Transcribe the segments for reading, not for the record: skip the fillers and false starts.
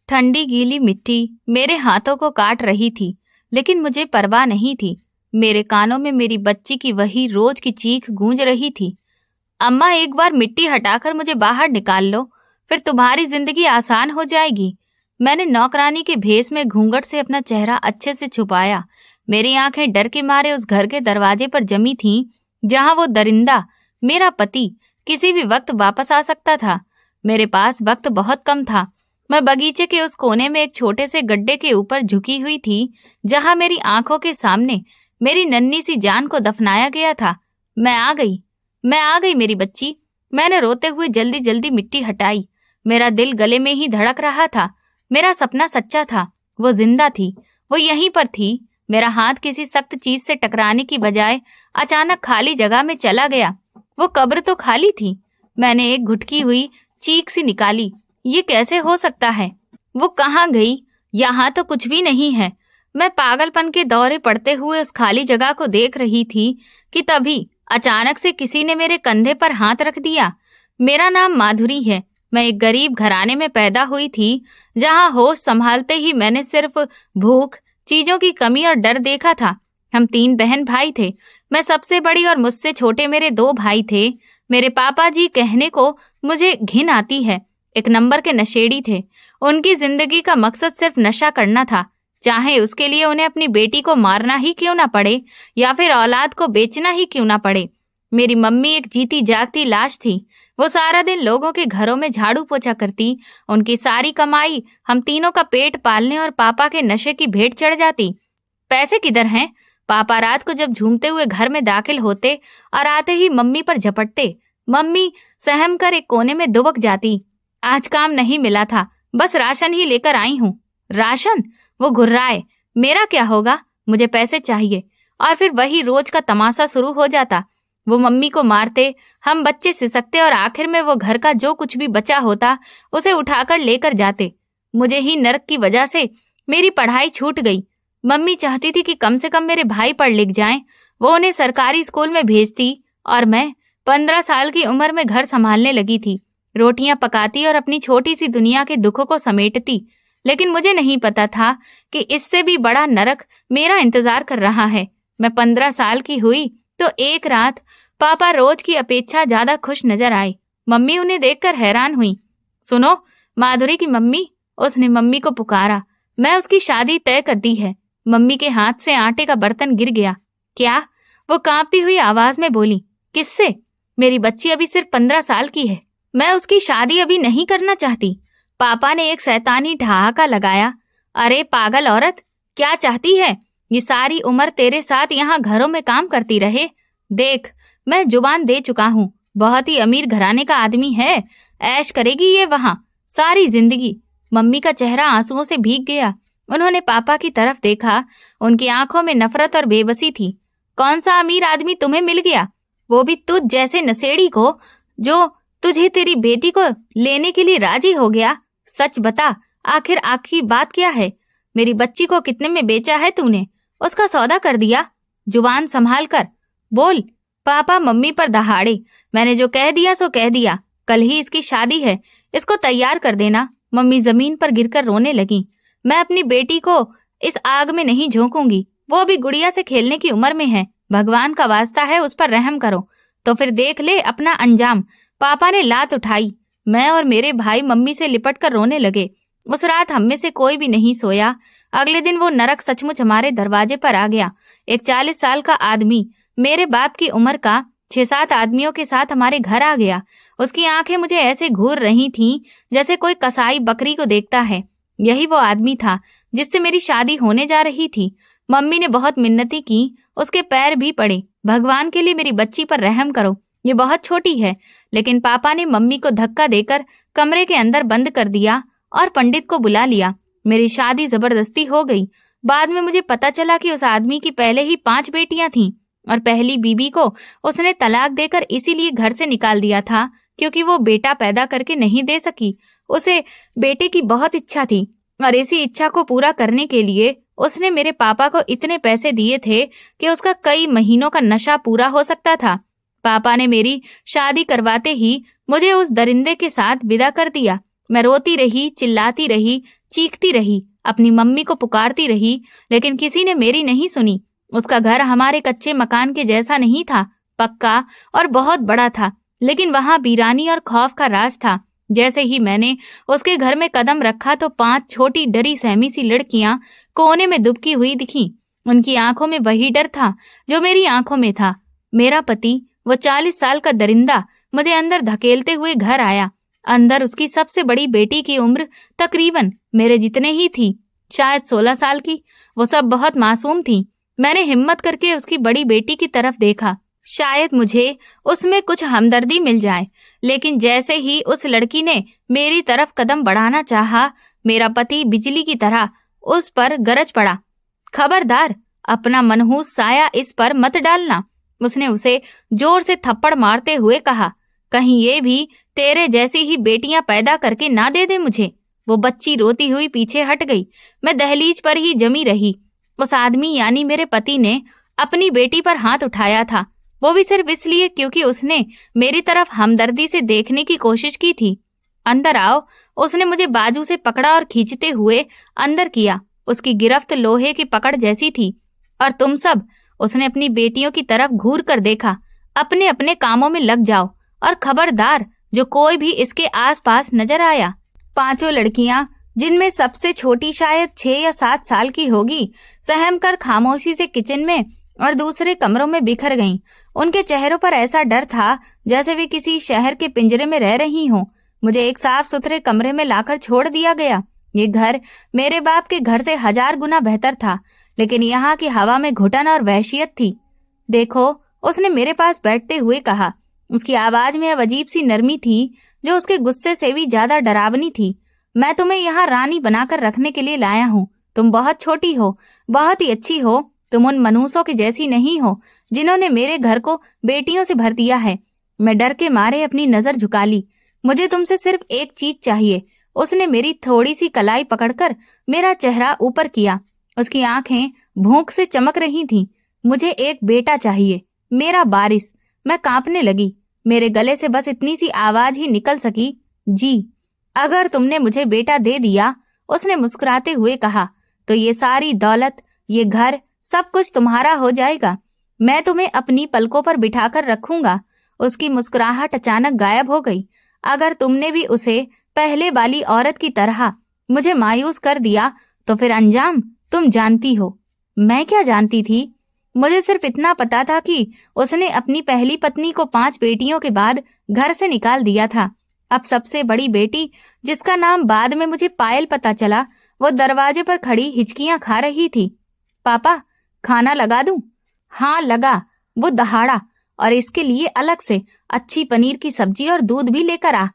ठंडी गीली मिट्टी मेरे हाथों को काट रही थी, लेकिन मुझे परवाह नहीं थी। मेरे कानों में मेरी बच्ची की वही रोज की चीख गूंज रही थी, अम्मा एक बार मिट्टी हटाकर मुझे बाहर निकाल लो, फिर तुम्हारी जिंदगी आसान हो जाएगी। मैंने नौकरानी के भेष में घूंघट से अपना चेहरा अच्छे से छुपाया। मेरी आंखें डर के मारे उस घर के दरवाजे पर जमी थीं, जहां वो दरिंदा, मेरा पति, किसी भी वक्त वापस आ सकता था। मेरे पास वक्त बहुत कम था। मैं बगीचे के उस कोने में एक छोटे से गड्ढे के ऊपर झुकी हुई थी, जहां मेरी आंखों के सामने मेरी नन्ही सी जान को दफनाया गया था। मैं आ गई मेरी बच्ची। मैंने रोते हुए जल्दी जल्दी मिट्टी हटाई। मेरा दिल गले में ही धड़क रहा था। मेरा सपना सच्चा था, वो जिंदा थी, वो यहीं पर थी। मेरा हाथ किसी सख्त चीज से टकराने की बजाय अचानक खाली जगह में चला गया। वो कब्र तो खाली थी। मैंने एक घुटकी हुई चीख सी निकाली, ये कैसे हो सकता है? वो कहाँ गई? यहाँ तो कुछ भी नहीं है। मैं पागलपन के दौरे पड़ते हुए उस खाली जगह को देख रही थी कि तभी अचानक से किसी ने मेरे कंधे पर हाथ रख दिया। मेरा नाम माधुरी है। मैं एक गरीब घराने में पैदा हुई थी, जहां होश संभालते ही मैंने सिर्फ भूख, चीजों की कमी और डर देखा था। हम 3 बहन भाई थे। मैं सबसे बड़ी और मुझसे छोटे मेरे 2 भाई थे। मेरे पापा जी कहने को मुझे घिन आती है, एक नंबर के नशेड़ी थे। उनकी जिंदगी का मकसद सिर्फ नशा करना था, चाहे उसके लिए उन्हें अपनी बेटी को मारना ही क्यों ना पड़े या फिर औलाद को बेचना ही क्यों ना पड़े। मेरी मम्मी एक जीती जागती लाश थी। वो सारा दिन लोगों के घरों में झाड़ू पोछा करती। उनकी सारी कमाई हम तीनों का पेट पालने और पापा के नशे की भेंट चढ़ जाती। पैसे किधर हैं? पापा रात को जब झूमते हुए घर में दाखिल होते और आते ही मम्मी पर झपटते। मम्मी सहम कर एक कोने में दुबक जाती। आज काम नहीं मिला था, बस राशन ही लेकर आई हूँ। राशन? वो घुर्राए। मेरा क्या होगा? मुझे पैसे चाहिए। और फिर वही रोज का तमाशा शुरू हो जाता। वो मम्मी को मारते, हम बच्चे सिसकते और आखिर में वो घर का जो कुछ भी बचा होता उसे उठाकर लेकर जाते। मुझे ही नरक की वजह से मेरी पढ़ाई छूट गई। मम्मी चाहती थी कि कम से कम मेरे भाई पढ़ लिख जाएं। वो उन्हें सरकारी स्कूल में भेजती और मैं 15 साल की उम्र में घर संभालने लगी थी। रोटियां पकाती और अपनी छोटी सी दुनिया के दुखों को समेटती। लेकिन मुझे नहीं पता था कि इससे भी बड़ा नरक मेरा इंतजार कर रहा है। मैं 15 साल की हुई तो एक रात पापा रोज की अपेक्षा ज्यादा खुश नजर आए। मम्मी उन्हें देखकर हैरान हुई। सुनो, माधुरी की मम्मी। उसने मम्मी को पुकारा। मैं उसकी शादी तय कर दी है। मम्मी के हाथ से आटे का बर्तन गिर गया। क्या? वो कांपती हुई आवाज में बोली। किससे? मेरी बच्ची अभी सिर्फ 15 साल की है। मैं उसकी शादी अभी नहीं करना चाहती। पापा ने एक शैतानी ठहाका लगाया। अरे पागल औरत, क्या चाहती है? ये सारी उम्र तेरे साथ यहाँ घरों में काम करती रहे। देख, मैं जुबान दे चुका हूँ। बहुत ही अमीर घराने का आदमी है। ऐश करेगी ये वहाँ सारी जिंदगी। मम्मी का चेहरा आंसुओं से भीग गया। उन्होंने पापा की तरफ देखा। उनकी आंखों में नफरत और बेबसी थी। कौन सा अमीर आदमी तुम्हें मिल गया? वो भी तुझ जैसे नशेड़ी को, जो तुझे तेरी बेटी को लेने के लिए राजी हो गया। सच बता, आखिर आखिरी बात क्या है? मेरी बच्ची को कितने में बेचा है तूने? उसका सौदा कर दिया? जुबान संभाल कर बोल। पापा मम्मी पर दहाड़े। मैंने जो कह दिया सो कह दिया। कल ही इसकी शादी है, इसको तैयार कर देना। मम्मी जमीन पर गिरकर रोने लगी। मैं अपनी बेटी को इस आग में नहीं झोंकूंगी। वो अभी गुड़िया से खेलने की उम्र में है। भगवान का वास्ता है, उस पर रहम करो, तो फिर देख ले अपना अंजाम। पापा ने लात उठाई। मैं और मेरे भाई मम्मी से लिपट कर रोने लगे। उस रात हम में से कोई भी नहीं सोया। अगले दिन वो नरक सचमुच हमारे दरवाजे पर आ गया। एक 40 साल का आदमी, मेरे बाप की उम्र का, 6-7 आदमियों के साथ हमारे घर आ गया। उसकी आंखें मुझे ऐसे घूर रही थीं जैसे कोई कसाई बकरी को देखता है। यही वो आदमी था जिससे मेरी शादी होने जा रही थी। मम्मी ने बहुत मिन्नतें की, उसके पैर भी पड़े। भगवान के लिए मेरी बच्ची पर रहम करो, ये बहुत छोटी है। लेकिन पापा ने मम्मी को धक्का देकर कमरे के अंदर बंद कर दिया और पंडित को बुला लिया। मेरी शादी जबरदस्ती हो गई। बाद में मुझे पता चला कि उस आदमी की पहले ही 5 बेटियां थीं और पहली बीबी को उसने तलाक देकर इसीलिए घर से निकाल दिया था क्योंकि वो बेटा पैदा करके नहीं दे सकी। उसे बेटे की बहुत इच्छा थी और इसी इच्छा को पूरा करने के लिए उसने मेरे पापा को इतने पैसे दिए थे कि उसका कई महीनों का नशा पूरा हो सकता था। पापा ने मेरी शादी करवाते ही मुझे उस दरिंदे के साथ विदा कर दिया। मैं रोती रही, चिल्लाती रही, चीखती रही, अपनी मम्मी को पुकारती रही, लेकिन किसी ने मेरी नहीं सुनी। उसका घर हमारे कच्चे मकान के जैसा नहीं था, पक्का और बहुत बड़ा था, लेकिन वहां वीरानी और खौफ का राज था। जैसे ही मैंने उसके घर में कदम रखा तो 5 छोटी डरी सहमी सी लड़कियां कोने में दुबकी हुई दिखीं। उनकी आंखों में वही डर था जो मेरी आंखों में था। मेरा पति, वो 40 साल का दरिंदा, मुझे अंदर धकेलते हुए घर आया। अंदर उसकी सबसे बड़ी बेटी की उम्र तकरीबन मेरे जितने ही थी, शायद 16 साल की। वो सब बहुत मासूम थी। मैंने हिम्मत करके उसकी बड़ी बेटी की तरफ देखा, शायद मुझे उसमें कुछ हमदर्दी मिल जाए, लेकिन जैसे ही उस लड़की ने मेरी तरफ कदम बढ़ाना चाहा, मेरा पति बिजली की तरह उस पर गरज पड़ा, खबरदार, अपना मनहूस साया इस पर मत डालना। उसने उसे जोर से थप्पड़ मारते हुए कहा, कहीं ये भी तेरे जैसी ही बेटियां पैदा करके ना दे दे मुझे। वो बच्ची रोती हुई पीछे हट गई। मैं दहलीज पर ही जमी रही। उस आदमी यानी मेरे पति ने अपनी बेटी पर हाथ उठाया था, वो भी सिर्फ इसलिए क्योंकि उसने मेरी तरफ हमदर्दी से देखने की कोशिश की थी। अंदर आओ, उसने मुझे बाजू से पकड़ा और खींचते हुए अंदर किया। उसकी गिरफ्त लोहे की पकड़ जैसी थी। और तुम सब, उसने अपनी बेटियों की तरफ घूर कर देखा, अपने अपने कामों में लग जाओ, और खबरदार जो कोई भी इसके आसपास नजर आया। 5 लड़कियां, जिनमें सबसे छोटी शायद 6 या 7 साल की होगी, सहम कर खामोशी से किचन में और दूसरे कमरों में बिखर गईं। उनके चेहरों पर ऐसा डर था जैसे वे किसी शहर के पिंजरे में रह रही हों। मुझे एक साफ सुथरे कमरे में लाकर छोड़ दिया गया। ये घर मेरे बाप के घर से 1000 गुना बेहतर था, लेकिन यहाँ की हवा में घुटन और वहशियत थी। देखो, उसने मेरे पास बैठते हुए कहा। उसकी आवाज में अब अजीब सी नरमी थी जो उसके गुस्से से भी ज्यादा डरावनी थी। मैं तुम्हें यहाँ रानी बनाकर रखने के लिए लाया हूँ। तुम बहुत छोटी हो, बहुत ही अच्छी हो। तुम उन मनूसों की जैसी नहीं हो जिन्होंने मेरे घर को बेटियों से भर दिया है। मैं डर के मारे अपनी नजर झुका ली। मुझे तुमसे सिर्फ एक चीज चाहिए। उसने मेरी थोड़ी सी कलाई पकड़कर मेरा चेहरा ऊपर किया। उसकी आंखें भूख से चमक रही थीं। मुझे एक बेटा चाहिए, मेरा वारिस। मैं कांपने लगी। मेरे गले से बस इतनी सी आवाज ही निकल सकी, जी। अगर तुमने मुझे बेटा दे दिया, उसने मुस्कुराते हुए कहा, तो ये सारी दौलत, ये घर, सब कुछ तुम्हारा हो जाएगा। मैं तुम्हें अपनी पलकों पर बिठाकर रखूंगा। उसकी मुस्कुराहट अचानक गायब हो गई। अगर तुमने भी उसे पहले वाली औरत की तरह मुझे मायूस कर दिया तो फिर अंजाम तुम जानती हो। मैं क्या जानती थी? मुझे सिर्फ इतना पता था कि उसने अपनी पहली पत्नी को 5 बेटियों के बाद घर से निकाल दिया था। अब सबसे बड़ी बेटी, जिसका नाम बाद में मुझे पायल पता चला, वो दरवाजे पर खड़ी हिचकियां खा रही थी। पापा, खाना लगा दूं? हाँ लगा, वो दहाड़ा, और इसके लिए अलग से अच्छी पनीर की सब्जी और दूध भी लेकर आ।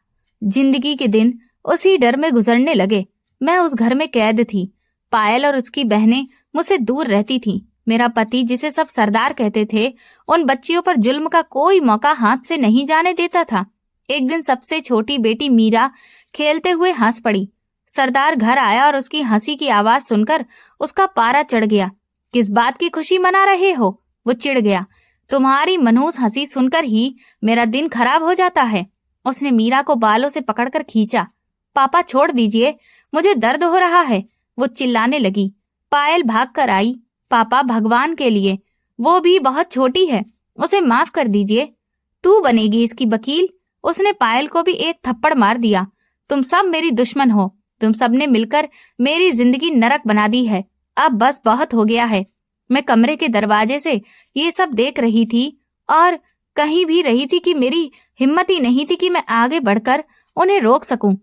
जिंदगी के दिन उसी डर में गुजरने लगे। मैं उस घर में कैद थी। पायल और उसकी बहनें मुझसे दूर रहती थीं। मेरा पति, जिसे सब सरदार कहते थे, उन बच्चियों पर जुल्म का कोई मौका हाथ से नहीं जाने देता था। एक दिन सबसे छोटी बेटी मीरा खेलते हुए हंस पड़ी। सरदार घर आया और उसकी हंसी की आवाज सुनकर उसका पारा चढ़ गया। किस बात की खुशी मना रहे हो? वो चिढ़ गया। तुम्हारी मनहूस हंसी सुनकर ही मेरा दिन खराब हो जाता है। उसने मीरा को बालों से पकड़कर खींचा। पापा छोड़ दीजिए, मुझे दर्द हो रहा है, वो चिल्लाने लगी। पायल भाग कर आई। पापा, भगवान के लिए, वो भी बहुत छोटी है, उसे माफ कर दीजिए। तू बनेगी इसकी वकील? उसने पायल को भी एक थप्पड़ मार दिया। तुम सब मेरी दुश्मन हो। तुम सबने मिलकर मेरी जिंदगी नरक बना दी है। अब बस बहुत हो गया है। मैं कमरे के दरवाजे से ये सब देख रही थी और कहीं भी रही थी कि मेरी हिम्मत ही नहीं थी कि मैं आगे बढ़कर उन्हें रोक सकूं।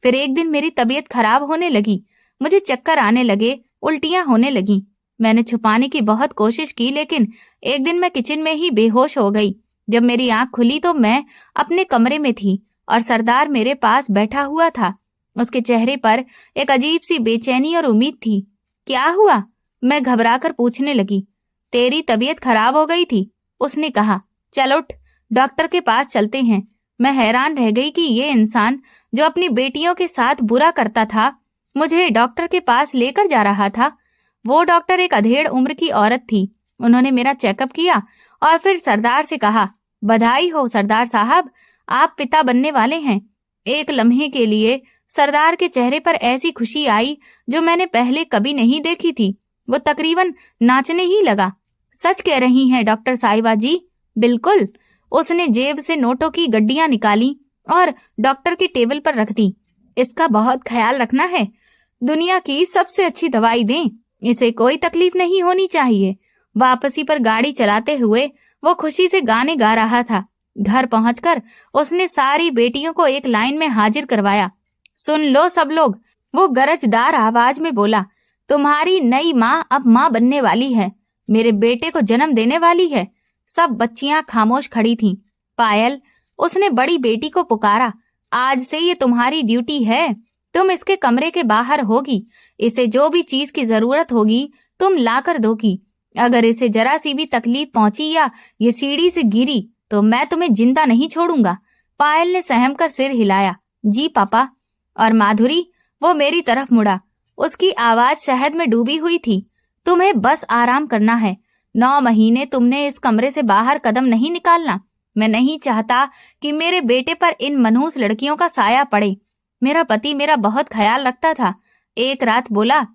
फिर एक दिन मेरी तबीयत खराब होने लगी। मुझे चक्कर आने लगे, उल्टियां होने लगी। मैंने छुपाने की बहुत कोशिश की, लेकिन एक दिन मैं किचन में ही बेहोश हो गई। जब मेरी आंख खुली तो मैं अपने कमरे में थी और सरदार मेरे पास बैठा हुआ था। उसके चेहरे पर एक अजीब सी बेचैनी और उम्मीद थी। क्या हुआ? मैं घबराकर पूछने लगी। तेरी तबीयत खराब हो गई थी, उसने कहा। चल उठ, डॉक्टर के पास चलते हैं। मैं हैरान रह गई कि ये इंसान जो अपनी बेटियों के साथ बुरा करता था, मुझे डॉक्टर के पास लेकर जा रहा था। वो डॉक्टर एक अधेड़ उम्र की औरत थी। उन्होंने मेरा चेकअप किया और फिर सरदार से कहा, बधाई हो सरदार साहब, आप पिता बनने वाले हैं। एक लम्हे के लिए सरदार के चेहरे पर ऐसी खुशी आई जो मैंने पहले कभी नहीं देखी थी। वो तकरीबन नाचने ही लगा। सच कह रही हैं डॉक्टर साहिबा जी? बिल्कुल। उसने जेब से नोटों की गड्डियां निकाली और डॉक्टर की टेबल पर रख दी। इसका बहुत ख्याल रखना है। दुनिया की सबसे अच्छी दवाई दें। इसे कोई तकलीफ नहीं होनी चाहिए। वापसी पर गाड़ी चलाते हुए वो खुशी से गाने गा रहा था। घर पहुंचकर उसने सारी बेटियों को एक लाइन में हाजिर करवाया। सुन लो सब लोग, वो गरजदार आवाज में बोला, तुम्हारी नई माँ अब माँ बनने वाली है, मेरे बेटे को जन्म देने वाली है। सब बच्चियां खामोश खड़ी थीं। पायल, उसने बड़ी बेटी को पुकारा, आज से ये तुम्हारी ड्यूटी है। तुम इसके कमरे के बाहर होगी। इसे जो भी चीज की जरूरत होगी तुम लाकर दोगी। अगर इसे जरा सी भी तकलीफ पहुंची या ये सीढ़ी से गिरी तो मैं तुम्हें जिंदा नहीं छोड़ूंगा। पायल ने सहम कर सिर हिलाया। जी पापा। और माधुरी, वो मेरी तरफ मुड़ा। उसकी आवाज शहद में डूबी हुई थी। तुम्हें बस आराम करना है। 9 महीने तुमने इस कमरे से बाहर कदम नहीं निकालना। मैं नहीं चाहता कि मेरे बेटे पर इन मनहूस लड़कियों का साया पड़े। मेरा पति मेरा बहुत ख्याल रखता था। एक रात बोला,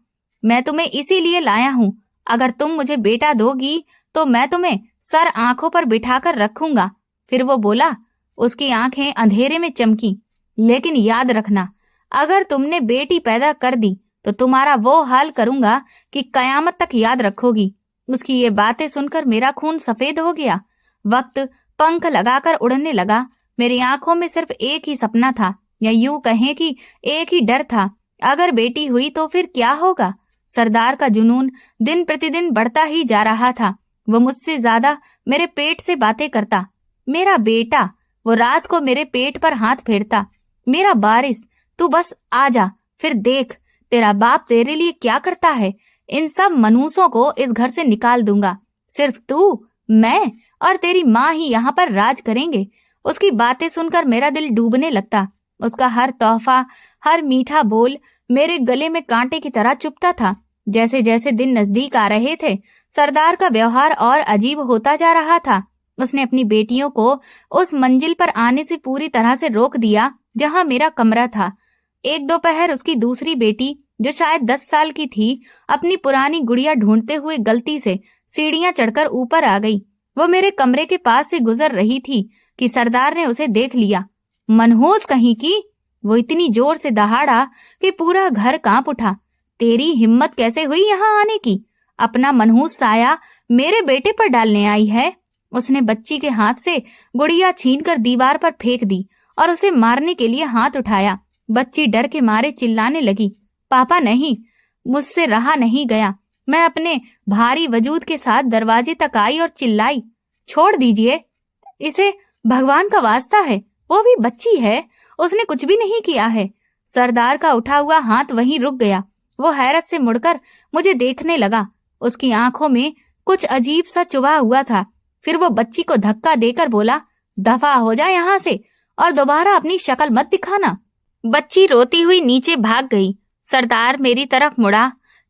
मैं तुम्हें इसीलिए लाया हूँ। अगर तुम मुझे बेटा दोगी तो मैं तुम्हें सर आंखों पर बिठाकर रखूंगा। फिर वो बोला। उसकी आंखें अंधेरे में चमकी। लेकिन याद रखना, अगर तुमने बेटी पैदा कर दी तो तुम्हारा वो हाल करूंगा कि कयामत तक याद रखोगी। उसकी ये बातें सुनकर मेरा खून सफेद हो गया। वक्त पंख लगाकर उड़ने लगा। मेरी आंखों में सिर्फ एक ही सपना था, या यूं कहें कि एक ही डर था। अगर बेटी हुई तो फिर क्या होगा? सरदार का जुनून दिन प्रतिदिन बढ़ता ही जा रहा था। वो मुझसे ज्यादा मेरे पेट से बातें करता। मेरा बेटा। वो रात को मेरे पेट पर हाथ फेरता। मेरा बारिश, तू बस आ जा, फिर देख तेरा बाप तेरे लिए क्या करता है। इन सब मनूसों को इस घर से निकाल दूंगा। सिर्फ तू, मैं और तेरी माँ ही यहाँ पर राज करेंगे। उसकी बातें सुनकर मेरा दिल डूबने लगता। उसका हर तोहफा, हर मीठा बोल मेरे गले में कांटे की तरह चुभता था। जैसे जैसे दिन नजदीक आ रहे थे, सरदार का व्यवहार और अजीब होता जा रहा था। उसने अपनी बेटियों को उस मंजिल पर आने से पूरी तरह से रोक दिया जहां मेरा कमरा था। एक दोपहर उसकी दूसरी बेटी, जो शायद 10 साल की थी, अपनी पुरानी गुड़िया ढूंढते हुए गलती से सीढ़ियां चढ़कर ऊपर आ गई। वो मेरे कमरे के पास से गुजर रही थी कि सरदार ने उसे देख लिया। मनहूस कहीं की! वो इतनी जोर से दहाड़ा कि पूरा घर कांप उठा। तेरी हिम्मत कैसे हुई यहाँ आने की? अपना मनहूस साया मेरे बेटे पर डालने आई है। उसने बच्ची के हाथ से गुड़िया छीनकर दीवार पर फेंक दी और उसे मारने के लिए हाथ उठाया। बच्ची डर के मारे चिल्लाने लगी। पापा नहीं, मुझसे रहा नहीं गया। मैं अपने भारी वजूद के साथ दरवाजे तक आई और चिल्लाई, छोड़ दीजिए इसे, भगवान का वास्ता है, वो भी बच्ची है, उसने कुछ भी नहीं किया है। सरदार का उठा हुआ हाथ वहीं रुक गया। वो हैरत से मुड़कर मुझे देखने लगा। उसकी आंखों में कुछ अजीब सा चुभा हुआ था। फिर वो बच्ची को धक्का देकर बोला, दफा हो जा यहाँ से और दोबारा अपनी शक्ल मत दिखाना। बच्ची रोती हुई नीचे भाग गई। सरदार मेरी तरफ मुड़ा।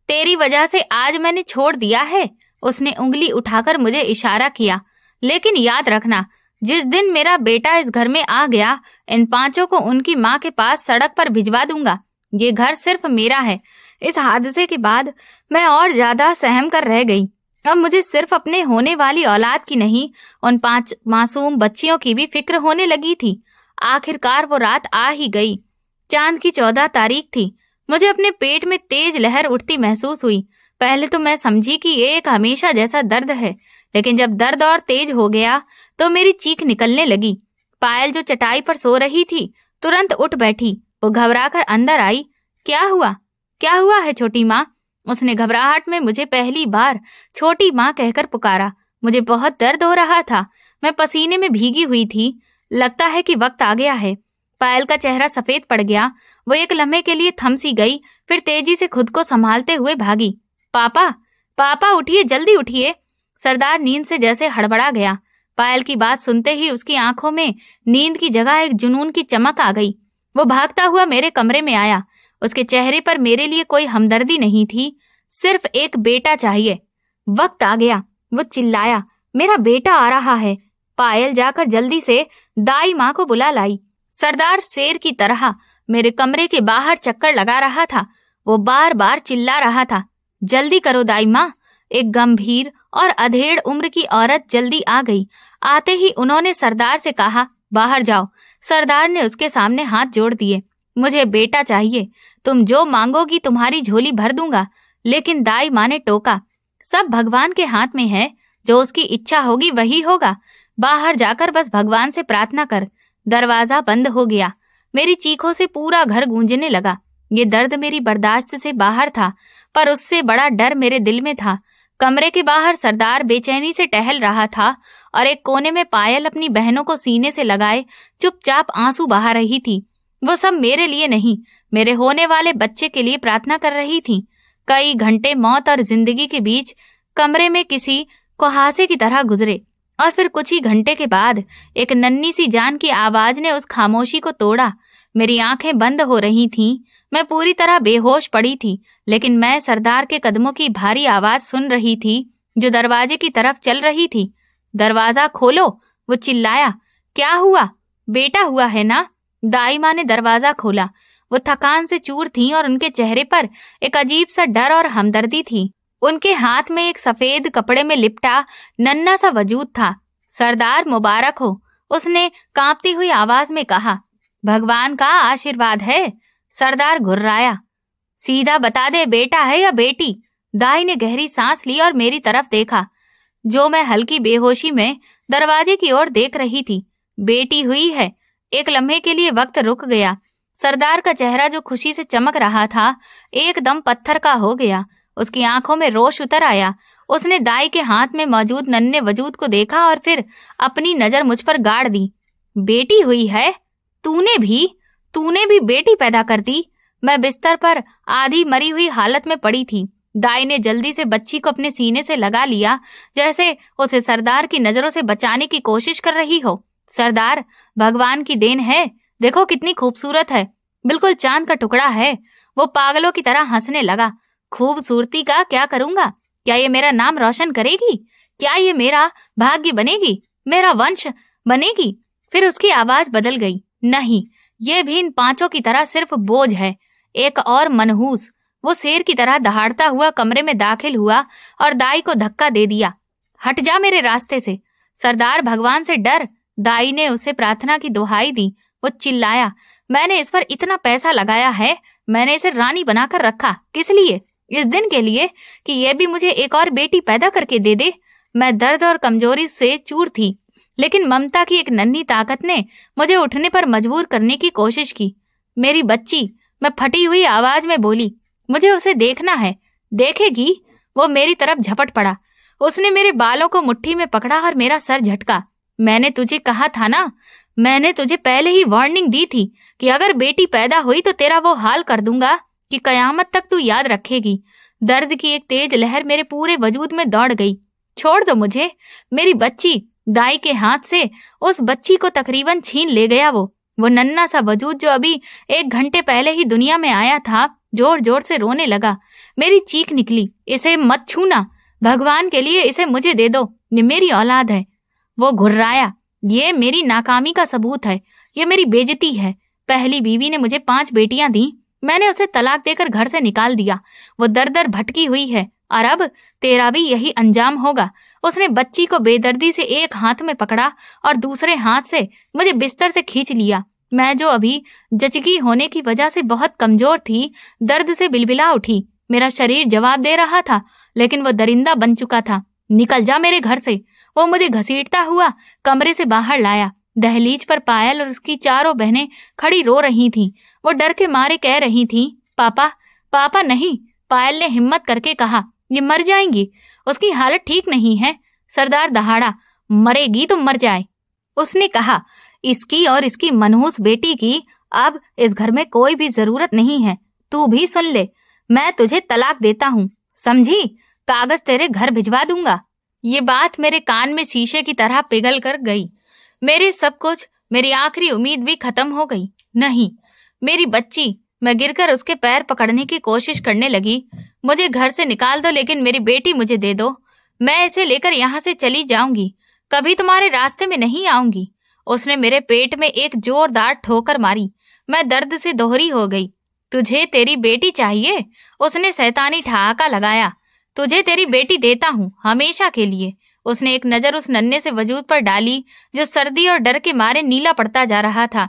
तेरी वजह से आज मैंने छोड़ दिया है। उसने उंगली उठाकर मुझे इशारा किया। लेकिन याद रखना, जिस दिन मेरा बेटा इस घर में आ गया, इन 5 को उनकी माँ के पास सड़क पर भिजवा दूंगा। ये घर सिर्फ मेरा है। इस हादसे के बाद मैं और ज्यादा सहम कर रह गई। अब मुझे सिर्फ अपने होने वाली औलाद की नहीं, उन 5 मासूम बच्चियों की भी फिक्र होने लगी थी। आखिरकार वो रात आ ही गई। चांद की 14 तारीख थी। मुझे अपने पेट में तेज लहर उठती महसूस हुई। पहले तो मैं समझी कि ये एक हमेशा जैसा दर्द है, लेकिन जब दर्द और तेज हो गया तो मेरी चीख निकलने लगी। पायल, जो चटाई पर सो रही थी, तुरंत उठ बैठी। वो घबराकर अंदर आई। क्या हुआ? क्या हुआ है छोटी माँ? उसने घबराहट में मुझे पहली बार छोटी माँ कहकर पुकारा। मुझे बहुत दर्द हो रहा था। मैं पसीने में भीगी हुई थी। लगता है कि वक्त आ गया है। पायल का चेहरा सफेद पड़ गया। वो एक लम्हे के लिए थम सी गई, फिर तेजी से खुद को संभालते हुए भागी। पापा, पापा उठिए, जल्दी उठिए। सरदार नींद से जैसे हड़बड़ा गया। पायल की बात सुनते ही उसकी आंखों में नींद की जगह एक जुनून की चमक आ गई। वो भागता हुआ मेरे कमरे में आया। उसके चेहरे पर मेरे लिए कोई हमदर्दी नहीं थी, सिर्फ एक बेटा चाहिए। वक्त आ गया। वो चिल्लाया, मेरा बेटा आ रहा है। पायल जाकर जल्दी से दाई माँ को बुला लाई। सरदार शेर की तरह मेरे कमरे के बाहर चक्कर लगा रहा था। वो बार बार चिल्ला रहा था, जल्दी करो दाई माँ। एक गंभीर और अधेड़ उम्र की औरत जल्दी आ गई। आते ही उन्होंने सरदार से कहा, बाहर जाओ। सरदार ने उसके सामने हाथ जोड़ दिए। मुझे बेटा चाहिए, तुम जो मांगोगी तुम्हारी झोली भर दूंगा। लेकिन दाई माँ ने टोका, सब भगवान के हाथ में है, जो उसकी इच्छा होगी वही होगा। बाहर जाकर बस भगवान से प्रार्थना कर। दरवाजा बंद हो गया। मेरी चीखों से पूरा घर गूंजने लगा। ये दर्द मेरी बर्दाश्त से बाहर था, पर उससे बड़ा डर मेरे दिल में था। कमरे के बाहर सरदार बेचैनी से टहल रहा था और एक कोने में पायल अपनी बहनों को सीने से लगाए चुपचाप आंसू बहा रही थी। वो सब मेरे लिए नहीं, मेरे होने वाले बच्चे के लिए प्रार्थना कर रही थी। कई घंटे मौत और जिंदगी के बीच कमरे में किसी कुहासे की तरह गुजरे और फिर कुछ ही घंटे के बाद एक नन्ही सी जान की आवाज ने उस खामोशी को तोड़ा। मेरी आंखें बंद हो रही थीं। मैं पूरी तरह बेहोश पड़ी थी, लेकिन मैं सरदार के कदमों की भारी आवाज सुन रही थी जो दरवाजे की तरफ चल रही थी। दरवाजा खोलो, वो चिल्लाया। क्या हुआ? बेटा हुआ है ना? दाई माँ ने दरवाजा खोला। वो थकान से चूर थीं और उनके चेहरे पर एक अजीब सा डर और हमदर्दी थी। उनके हाथ में एक सफेद कपड़े में लिपटा नन्हा सा वजूद था। सरदार मुबारक हो, उसने कांपती हुई आवाज में कहा। भगवान का आशीर्वाद है। सरदार घुर्राया। सीधा बता दे, बेटा है या बेटी? दाई ने गहरी सांस ली और मेरी तरफ देखा, जो मैं हल्की बेहोशी में दरवाजे की ओर देख रही थी। बेटी हुई है। एक लम्हे के लिए वक्त रुक गया। सरदार का चेहरा जो खुशी से चमक रहा था एकदम पत्थर का हो गया। उसकी आंखों में रोष उतर आया। उसने दाई के हाथ में मौजूद नन्हे वजूद को देखा और फिर अपनी नजर मुझ पर गाड़ दी। बेटी हुई है? तूने भी बेटी पैदा कर दी? मैं बिस्तर पर आधी मरी हुई हालत में पड़ी थी। दाई ने जल्दी से बच्ची को अपने सीने से लगा लिया, जैसे उसे सरदार की नजरों से बचाने की कोशिश कर रही हो। सरदार, भगवान की देन है। देखो कितनी खूबसूरत है, बिल्कुल चांद का टुकड़ा है। वो पागलों की तरह हंसने लगा। खूबसूरती का क्या करूंगा? क्या ये मेरा नाम रोशन करेगी? क्या ये मेरा भाग्य बनेगी, मेरा वंश बनेगी? फिर उसकी आवाज बदल गई। नहीं, ये भी इन पांचों की तरह सिर्फ बोझ है, एक और मनहूस। वो शेर की तरह दहाड़ता हुआ कमरे में दाखिल हुआ और दाई को धक्का दे दिया। हट जा मेरे रास्ते से। सरदार, भगवान से डर। दाई ने उसे प्रार्थना की दुहाई दी। वो चिल्लाया, मैंने इस पर इतना पैसा लगाया है, मैंने इसे रानी बनाकर रखा। किस लिए? इस दिन के लिए कि ये भी मुझे एक और बेटी पैदा करके दे दे। मैं दर्द और कमजोरी से चूर थी, लेकिन ममता की एक नन्ही ताकत ने मुझे उठने पर मजबूर करने की कोशिश की। मेरी बच्ची, मैं फटी हुई आवाज में बोली। मुझे उसे देखना है। देखेगी? वो मेरी तरफ झपट पड़ा। उसने मेरे बालों को मुट्ठी में पकड़ा और मेरा सर झटका। मैंने तुझे कहा था ना, मैंने तुझे पहले ही वार्निंग दी थी कि अगर बेटी पैदा हुई तो तेरा वो हाल कर दूंगा कि कयामत तक तू याद रखेगी। दर्द की एक तेज लहर मेरे पूरे वजूद में दौड़ गई। छोड़ दो मुझे, मेरी बच्ची। दाई के हाथ से उस बच्ची को तकरीबन छीन ले गया वो नन्हा सा वजूद जो अभी 1 घंटे पहले ही दुनिया में आया था, जोर जोर से रोने लगा। मेरी चीख निकली, इसे मत छूना, भगवान के लिए इसे मुझे दे दो, ये मेरी औलाद है। वो घुर्राया, ये मेरी नाकामी का सबूत है, ये मेरी बेइज्जती है। पहली बीवी ने मुझे 5 बेटियां दी, मैंने उसे तलाक देकर घर से निकाल दिया। वो दर दर भटकी हुई है और अब तेरा भी यही अंजाम होगा। उसने बच्ची को बेदर्दी से एक हाथ में पकड़ा और दूसरे हाथ से मुझे बिस्तर से खींच लिया। मैं जो अभी जचगी होने की वजह से बहुत कमजोर थी, दर्द से बिलबिला उठी। मेरा शरीर जवाब दे रहा था, लेकिन वो दरिंदा बन चुका था। निकल जा मेरे घर से। वो मुझे घसीटता हुआ कमरे से बाहर लाया। दहलीज पर पायल और उसकी 4 बहनें खड़ी रो रही थीं। वो डर के मारे कह रही थीं, पापा, पापा नहीं। पायल ने हिम्मत करके कहा, ये मर जाएंगी, उसकी हालत ठीक नहीं है। सरदार दहाड़ा, मरेगी तो मर जाए। उसने कहा, इसकी और इसकी मनहूस बेटी की अब इस घर में कोई भी जरूरत नहीं है। तू भी सुन ले, मैं तुझे तलाक देता हूँ, समझी? कागज तेरे घर भिजवा दूंगा। ये बात मेरे कान में शीशे की तरह पिघल कर गई। मेरे सब कुछ, मेरी आखिरी उम्मीद भी खत्म हो गई। नहीं, मेरी बच्ची। मैं गिरकर उसके पैर पकड़ने की कोशिश करने लगी। मुझे घर से निकाल दो, लेकिन मेरी बेटी मुझे दे दो। मैं इसे लेकर यहाँ से चली जाऊंगी, कभी तुम्हारे रास्ते में नहीं आऊंगी। उसने मेरे पेट में एक जोरदार ठोकर मारी। मैं दर्द से दोहरी हो गई। तुझे तेरी बेटी चाहिए? उसने शैतानी ठहाका लगाया। तुझे तेरी बेटी देता हूँ, हमेशा के लिए। उसने एक नजर उस नन्हे से वजूद पर डाली जो सर्दी और डर के मारे नीला पड़ता जा रहा था।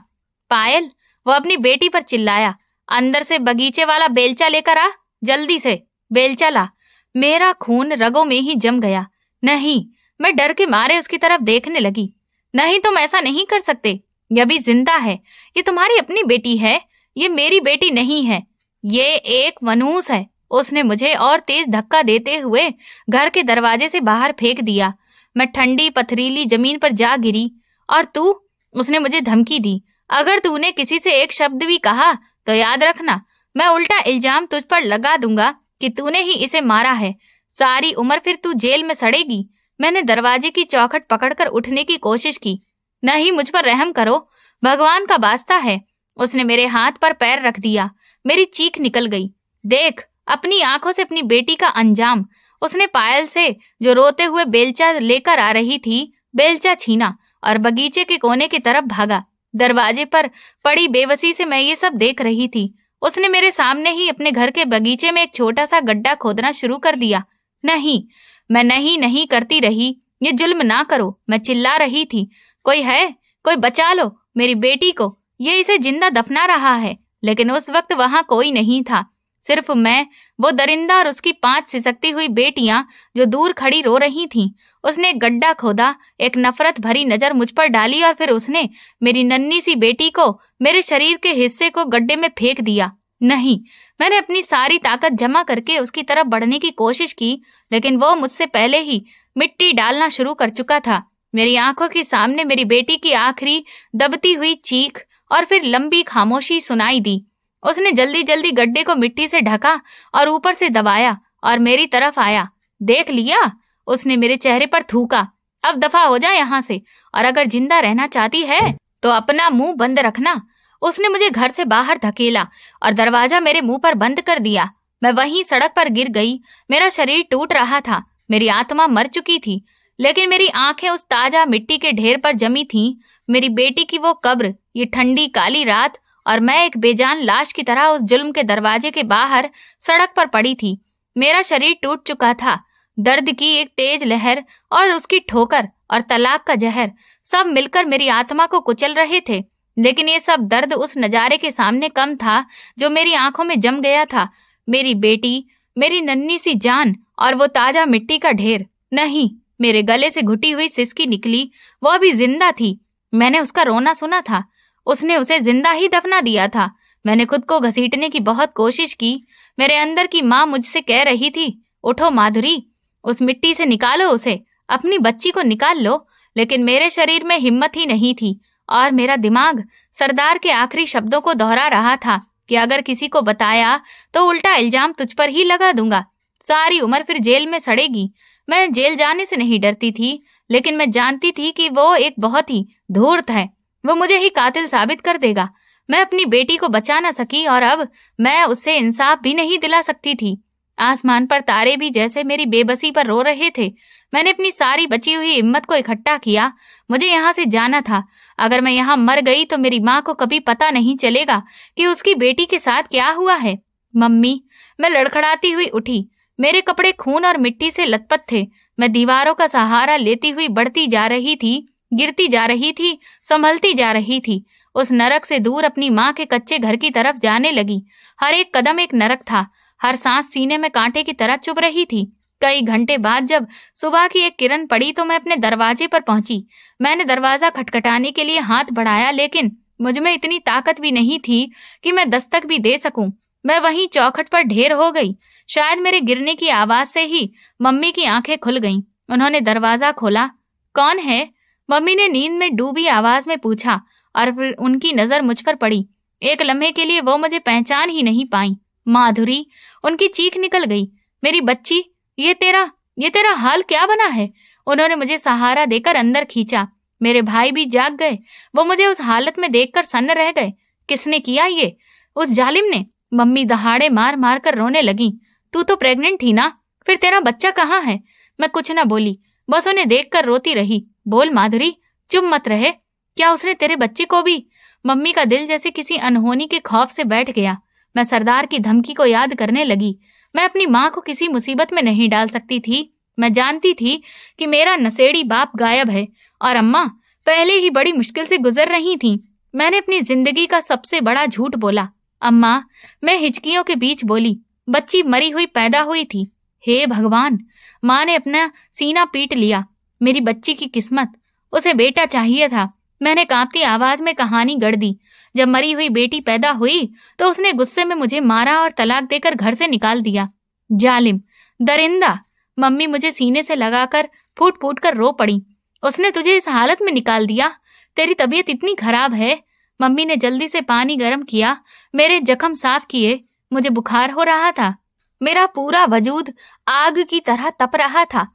पायल, वो अपनी बेटी पर चिल्लाया, अंदर से बगीचे वाला बेलचा लेकर आ, जल्दी से बेलचा ला। मेरा खून रगों में ही जम गया। नहीं, मैं डर के मारे उसकी तरफ देखने लगी। नहीं, तुम ऐसा नहीं कर सकते। ये अभी जिंदा है। ये तुम्हारी अपनी बेटी है, ये मेरी बेटी नहीं है। ये एक मनहूस है। उसने मुझे और तेज धक्का देते हुए घर के दरवाजे से बाहर फेंक दिया। मैं ठंडी पथरीली जमीन पर जा गिरी। और तू? उसने मुझे धमकी दी। अगर तूने किसी से एक शब्द भी कहा तो याद रखना, मैं उल्टा इल्जाम तुझ पर लगा दूंगा कि तूने ही इसे मारा है। सारी उम्र फिर तू जेल में सड़ेगी। मैंने दरवाजे की चौखट पकड़कर उठने की कोशिश की। नहीं, मुझ पर रहम करो, भगवान का वास्ता है। उसने मेरे हाथ पर पैर रख दिया। मेरी चीख निकल गई। देख अपनी आंखों से अपनी बेटी का अंजाम। उसने पायल से, जो रोते हुए बेलचा लेकर आ रही थी, बेलचा छीना और बगीचे के कोने की तरफ भागा। दरवाजे पर पड़ी बेबसी से मैं ये सब देख रही थी। उसने मेरे सामने ही अपने घर के बगीचे में एक छोटा सा गड्ढा खोदना शुरू कर दिया। नहीं, मैं नहीं करती रही। ये जुल्म ना करो, मैं चिल्ला रही थी। कोई है? कोई बचा लो मेरी बेटी को, ये इसे जिंदा दफना रहा है। लेकिन उस वक्त वहां कोई नहीं था, सिर्फ मैं, वो दरिंदा और उसकी 5 सिसकती हुई बेटियां जो दूर खड़ी रो रही थीं। उसने एक गड्ढा खोदा, एक नफरत भरी नजर मुझ पर डाली और फिर उसने मेरी नन्ही सी बेटी को, मेरे शरीर के हिस्से को गड्ढे में फेंक दिया। नहीं, मैंने अपनी सारी ताकत जमा करके उसकी तरफ बढ़ने की कोशिश की, लेकिन वो मुझसे पहले ही मिट्टी डालना शुरू कर चुका था। मेरी आंखों के सामने मेरी बेटी की आखिरी दबती हुई चीख और फिर लंबी खामोशी सुनाई दी। उसने जल्दी जल्दी गड्ढे को मिट्टी से ढका और ऊपर से दबाया और मेरी तरफ आया। देख लिया? उसने मेरे चेहरे पर थूका। अब दफा हो जा यहाँ से, और अगर जिंदा रहना चाहती है तो अपना मुंह बंद रखना। उसने मुझे घर से बाहर धकेला और दरवाजा मेरे मुंह पर बंद कर दिया। मैं वहीं सड़क पर गिर गई। मेरा शरीर टूट रहा था, मेरी आत्मा मर चुकी थी, लेकिन मेरी आंखें उस ताजा मिट्टी के ढेर पर जमी थीं। मेरी बेटी की वो कब्र, ये ठंडी काली रात, और मैं एक बेजान लाश की तरह उस जुल्म के दरवाजे के बाहर सड़क पर पड़ी थी। मेरा शरीर टूट चुका था। दर्द की एक तेज लहर और उसकी ठोकर और तलाक का जहर सब मिलकर मेरी आत्मा को कुचल रहे थे। लेकिन ये सब दर्द उस नजारे के सामने कम था जो मेरी आंखों में जम गया था। मेरी बेटी, मेरी नन्ही सी जान और वो ताजा मिट्टी का ढेर। नहीं, मेरे गले से घुटी हुई सिसकी निकली। वो अभी जिंदा थी। मैंने उसका रोना सुना था। उसने उसे जिंदा ही दफना दिया था। मैंने खुद को घसीटने की बहुत कोशिश की। मेरे अंदर की माँ मुझसे कह रही थी, उठो माधुरी, उस मिट्टी से निकालो उसे, अपनी बच्ची को निकाल लो। लेकिन मेरे शरीर में हिम्मत ही नहीं थी और मेरा दिमाग सरदार के आखिरी शब्दों को दोहरा रहा था कि अगर किसी को बताया तो उल्टा इल्जाम तुझ पर ही लगा दूंगा। सारी उम्र फिर जेल में सड़ेगी। मैं जेल जाने से नहीं डरती थी, लेकिन मैं जानती थी कि वो एक बहुत ही धूर्त है। वो मुझे ही कातिल साबित कर देगा। मैं अपनी बेटी को बचा न सकी और अब मैं उससे इंसाफ भी नहीं दिला सकती थी। आसमान पर तारे भी जैसे मेरी बेबसी पर रो रहे थे। मैंने अपनी सारी बची हुई हिम्मत को इकट्ठा किया। मुझे यहाँ से जाना था। अगर मैं यहाँ मर गई तो मेरी माँ को कभी पता नहीं चलेगा कि उसकी बेटी के साथ क्या हुआ है। मम्मी, मैं लड़खड़ाती हुई उठी। मेरे कपड़े खून और मिट्टी से लथपथ थे। मैं दीवारों का सहारा लेती हुई बढ़ती जा रही थी, गिरती जा रही थी, संभलती जा रही थी। उस नरक से दूर अपनी माँ के कच्चे घर की तरफ जाने लगी। हर एक कदम एक नरक था। हर सांस सीने में कांटे की तरह चुभ रही थी। कई घंटे बाद जब सुबह की एक किरण पड़ी तो मैं अपने दरवाजे पर पहुंची। मैंने दरवाजा खटखटाने के लिए हाथ बढ़ाया, लेकिन मुझ में इतनी ताकत भी नहीं थी कि मैं दस्तक भी दे सकूं। मैं वहीं चौखट पर ढेर हो गई। शायद मेरे गिरने की आवाज से ही मम्मी की आंखें खुल गईं। उन्होंने दरवाजा खोला। कौन है? मम्मी ने नींद में डूबी आवाज में पूछा और फिर उनकी नजर मुझ पर पड़ी। एक लम्हे के लिए वो मुझे पहचान ही नहीं पाई। माधुरी, उनकी चीख निकल गई। मेरी बच्ची, ये तेरा हाल क्या बना है? उन्होंने मुझे सहारा देकर अंदर खींचा। मेरे भाई भी जाग गए। वो मुझे उस हालत में देखकर सन्न रह गए। किसने किया ये? उस जालिम ने। मम्मी दहाड़े मार मार कर रोने लगी। तू तो प्रेग्नेंट थी ना, फिर तेरा बच्चा कहाँ है? मैं कुछ न बोली, बस उन्हें देखकर रोती रही। बोल माधुरी, चुप मत रहे। क्या उसने तेरे बच्चे को भी? मम्मी का दिल जैसे किसी अनहोनी के खौफ से बैठ गया। मैं सरदार की धमकी को याद करने लगी। मैं अपनी माँ को किसी मुसीबत में नहीं डाल सकती थी। मैं जानती थी कि मेरा नशेड़ी बाप गायब है और अम्मा पहले ही बड़ी मुश्किल से गुजर रही थीं। मैंने अपनी जिंदगी का सबसे बड़ा झूठ बोला। अम्मा, मैं हिचकियों के बीच बोली, बच्ची मरी हुई पैदा हुई थी। हे भगवान! माँ ने अपना सीना पीट लिया। मेरी बच्ची की किस्मत, उसे बेटा चाहिए था। मैंने कांपती आवाज में कहानी गढ़ दी। जब मरी हुई बेटी पैदा हुई तो उसने गुस्से में मुझे मारा और तलाक देकर घर से निकाल दिया। जालिम, दरिंदा! मम्मी मुझे सीने से लगाकर फूट फूट कर रो पड़ी। उसने तुझे इस हालत में निकाल दिया? तेरी तबीयत इतनी खराब है? मम्मी ने जल्दी से पानी गर्म किया, मेरे जख्म साफ किए। मुझे बुखार हो रहा था। मेरा पूरा वजूद आग की तरह तप रहा था।